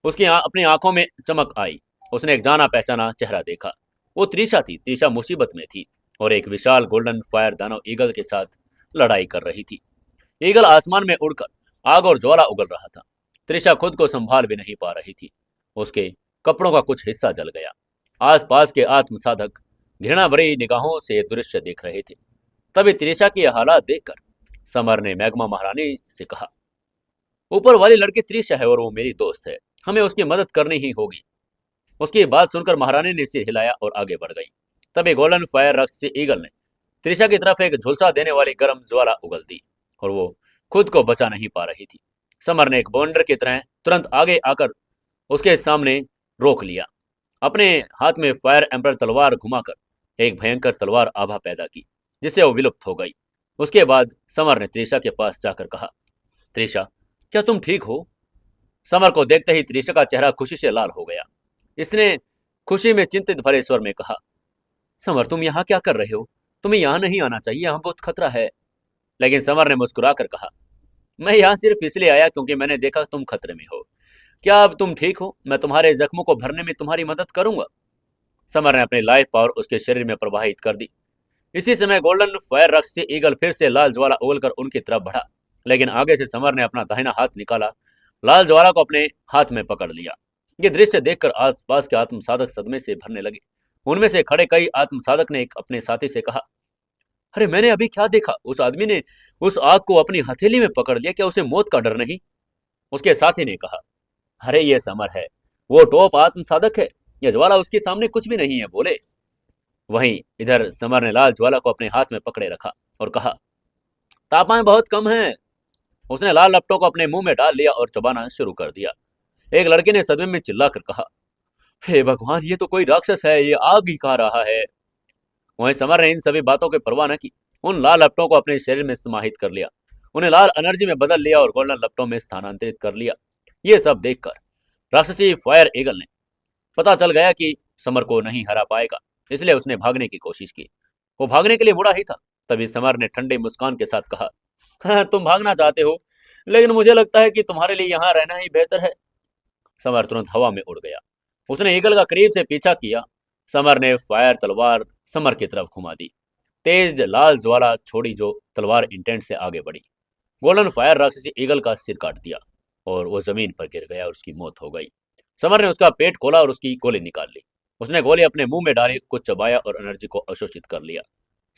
उसकी अपनी आंखों में चमक आई। उसने एक जाना पहचाना चेहरा देखा। वो त्रिशा थी। त्रिशा मुसीबत में थी और एक विशाल गोल्डन फायर दानव ईगल के साथ लड़ाई कर रही थी। ईगल आसमान में उड़कर आग और ज्वाला उगल रहा था। त्रिशा खुद को संभाल भी नहीं पा रही थी। उसके कपड़ों का कुछ हिस्सा जल गया। आसपास के आत्म साधक घृणा भरी निगाहों से दृश्य देख रहे थे। तभी त्रिशा की यह हालात देखकर समर ने मैग्मा महारानी से कहा, ऊपर वाली लड़की त्रिशा है और वो मेरी दोस्त है। हमें उसकी मदद करनी ही होगी। उसकी बात सुनकर महारानी ने सिर हिलाया और आगे बढ़ गई। तभी गोल्डन फायर राक्षसी ईगल ने त्रिशा की तरफ एक झुलसा देने वाली गर्म ज्वाला उगल दी और वो खुद को बचा नहीं पा रही थी। समर ने एक बॉन्डर की तरह तुरंत आगे आकर उसके सामने रोक लिया। अपने हाथ में फायर एम्पर तलवार घुमाकर एक भयंकर तलवार आभा पैदा की, जिससे वो विलुप्त हो गई। उसके बाद समर ने त्रिशा के पास जाकर कहा, त्रिशा, क्या तुम ठीक हो? समर को देखते ही त्रिशा का चेहरा खुशी से लाल हो गया। इसने खुशी में चिंतित भरे स्वर में कहा, समर, तुम यहाँ क्या कर रहे हो? तुम्हें यहाँ नहीं आना चाहिए, यहाँ बहुत खतरा है। लेकिन समर ने मुस्कुराकर कहा, मैं यहाँ सिर्फ इसलिए आया क्योंकि मैंने देखा तुम खतरे में हो। क्या अब तुम ठीक हो? मैं तुम्हारे जख्मों को भरने में तुम्हारी मदद करूंगा। समर ने अपनी लाइफ पावर उसके शरीर में प्रवाहित कर दी। इसी समय गोल्डन फायर राक्षसी ईगल फिर से लाल ज्वाला उगलकर उनकी तरफ बढ़ा, लेकिन आगे से समर ने अपना दाहिना हाथ निकाला, लाल ज्वाला को अपने हाथ में पकड़ लिया। ये दृश्य देखकर आसपास के आत्म साधक सदमे से भरने लगे। उनमें से खड़े कई आत्म साधक ने एक अपने साथी से कहा, अरे मैंने अभी क्या देखा? उस आदमी ने उस आग को अपनी हथेली में पकड़ लिया। क्या उसे मौत का डर नहीं? उसके साथी ने कहा, अरे ये समर है, वो टॉप आत्म साधक है। यह ज्वाला उसके सामने कुछ भी नहीं है, बोले। वहीं इधर समर ने लाल ज्वाला को अपने हाथ में पकड़े रखा और कहा, तापमान बहुत कम है। उसने लाल लपटों को अपने मुंह में डाल लिया और चबाना शुरू कर दिया। एक लड़के ने सदमे में चिल्लाकर कहा, हे भगवान, ये तो कोई राक्षस है, ये आग ही खा रहा है। वहीं समर ने इन सभी बातों की परवाह न की। उन लाल लपटों को अपने शरीर में समाहित कर लिया, उन्हें लाल एनर्जी में बदल लिया और गोल्डन लपटों में स्थानांतरित कर लिया। ये सब देखकर राक्षसी फायर ईगल ने पता चल गया कि समर को नहीं हरा पाएगा, इसलिए उसने भागने की कोशिश की। वो भागने के लिए मुड़ा ही था, तभी समर ने ठंडे मुस्कान के साथ कहा, हाँ, तुम भागना चाहते हो, लेकिन मुझे लगता है कि तुम्हारे लिए यहाँ रहना ही बेहतर है। समर तुरंत हवा में उड़ गया। उसने ईगल का करीब से पीछा किया। समर ने फायर तलवार समर की तरफ घुमा दी। तेज लाल ज्वाला छोड़ी जो तलवार इंटेंट से आगे बढ़ी। गोल्डन फायर राक्षसी ईगल का सिर काट दिया और वो जमीन पर गिर गया और उसकी मौत हो गई। समर ने उसका पेट खोला और उसकी गोली निकाल ली। उसने गोली अपने मुंह में डाली, कुछ चबाया और एनर्जी को अवशोषित कर लिया।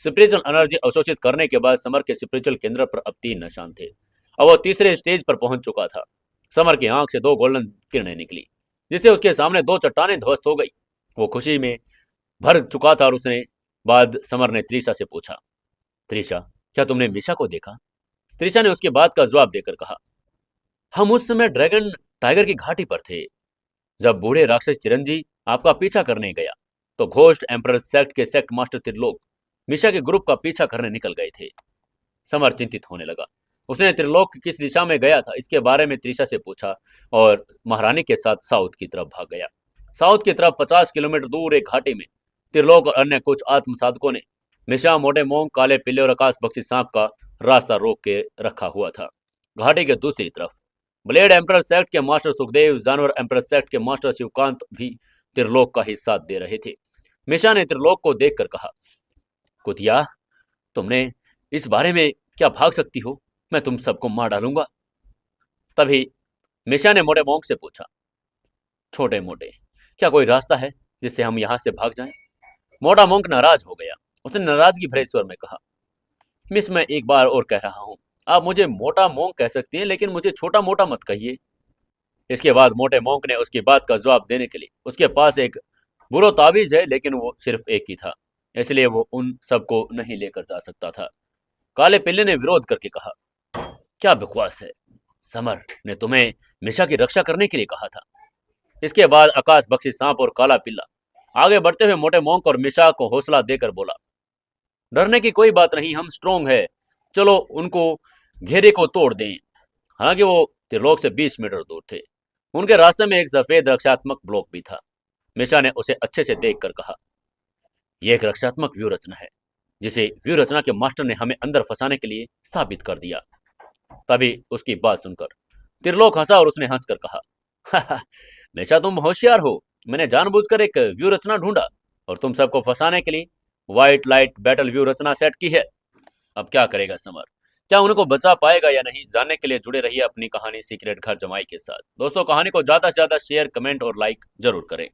स्पिरिचुअल एनर्जी अवशोषित करने के बाद समर के स्पिरिचुअल केंद्र पर अब 3 निशान थे। अब वो तीसरे स्टेज पर पहुंच चुका था। समर की आंख से 2 गोल्डन किरणें निकली, जिससे उसके सामने 2 चट्टानें ध्वस्त हो गई। वो खुशी में भर चुका था और उसने बाद समर ने त्रिशा से पूछा, त्रिशा, क्या तुमने मिशा को देखा? त्रिशा ने उसकी बात का जवाब देकर कहा, हम उस समय ड्रैगन टाइगर की घाटी पर थे। जब बूढ़े राक्षस चिरंजी आपका पीछा करने गया तो घोस्ट एम्परर सेक्ट के सेक्ट मास्टर त्रिलोक मिशा के ग्रुप का पीछा करने निकल गए थे। समर चिंतित होने लगा। उसने त्रिलोक किस दिशा में गया था इसके बारे में त्रिशा से पूछा और महारानी के साथ साउथ की तरफ भाग गया। साउथ की तरफ 50 किलोमीटर दूर एक घाटी में त्रिलोक और अन्य कुछ आत्म साधकों ने मिशा, मोटे मोंग, काले पिल्ले और आकाश बख्शी सांप का रास्ता रोक के रखा हुआ था। घाटी के दूसरी तरफ ब्लेड एम्परर सेक्ट के मास्टर सुखदेव, जानवर एम्परर सेक्ट के मास्टर शिवकांत भी त्रिलोक का ही साथ दे रहे थे। मिशा ने त्रिलोक को देखकर कहा, कुतिया, तुमने इस बारे में क्या भाग सकती हो? मैं तुम सबको मार डालूंगा। तभी मिशा ने मोटे मोंक से पूछा, छोटे मोटे, क्या कोई रास्ता है जिससे हम यहां से भाग जाएं? मोटा मोंक नाराज हो गया। उसने नाराजगी भरे स्वर में कहा, मिस, मैं एक बार और कह रहा हूं, आप मुझे मोटा मोंक कह सकती हैं, लेकिन मुझे छोटा मोटा मत कहिए। इसके बाद मोटे मोंक ने उसकी बात का जवाब देने के लिए, उसके पास एक बुरो ताबीज है, लेकिन वो सिर्फ एक ही था, इसलिए वो उन सबको नहीं लेकर जा सकता था। काले पिल्ले ने विरोध करके कहा, क्या बकवास है, समर ने तुम्हें मिशा की रक्षा करने के लिए कहा था। इसके बाद आकाश बख्शी सांप और काला पिल्ला आगे बढ़ते हुए मोटे मोंक और मिशा को हौसला देकर बोला, डरने की कोई बात नहीं, हम स्ट्रोंग है, चलो उनको घेरे को तोड़ दें। हालांकि वो त्रिलोक से 20 मीटर दूर थे। उनके रास्ते में एक सफेद रक्षात्मक ब्लॉक भी था। मिशा ने उसे अच्छे से देखकर कहा, यह एक रक्षात्मक व्यू रचना है, जिसे व्यू रचना के मास्टर ने हमें अंदर फंसाने के लिए स्थापित कर दिया। तभी उसकी बात सुनकर त्रिलोक हंसा और उसने हंसकर कहा, मिशा, तुम होशियार हो, मैंने जानबूझकर एक व्यू रचना ढूंढा और तुम सबको फंसाने के लिए व्हाइट लाइट बैटल व्यू रचना सेट की है। अब क्या करेगा समर? क्या उनको बचा पाएगा या नहीं? जानने के लिए जुड़े रहिए अपनी कहानी सीक्रेट घर जमाई के साथ। दोस्तों, कहानी को ज्यादा से ज्यादा शेयर, कमेंट और लाइक जरूर करें।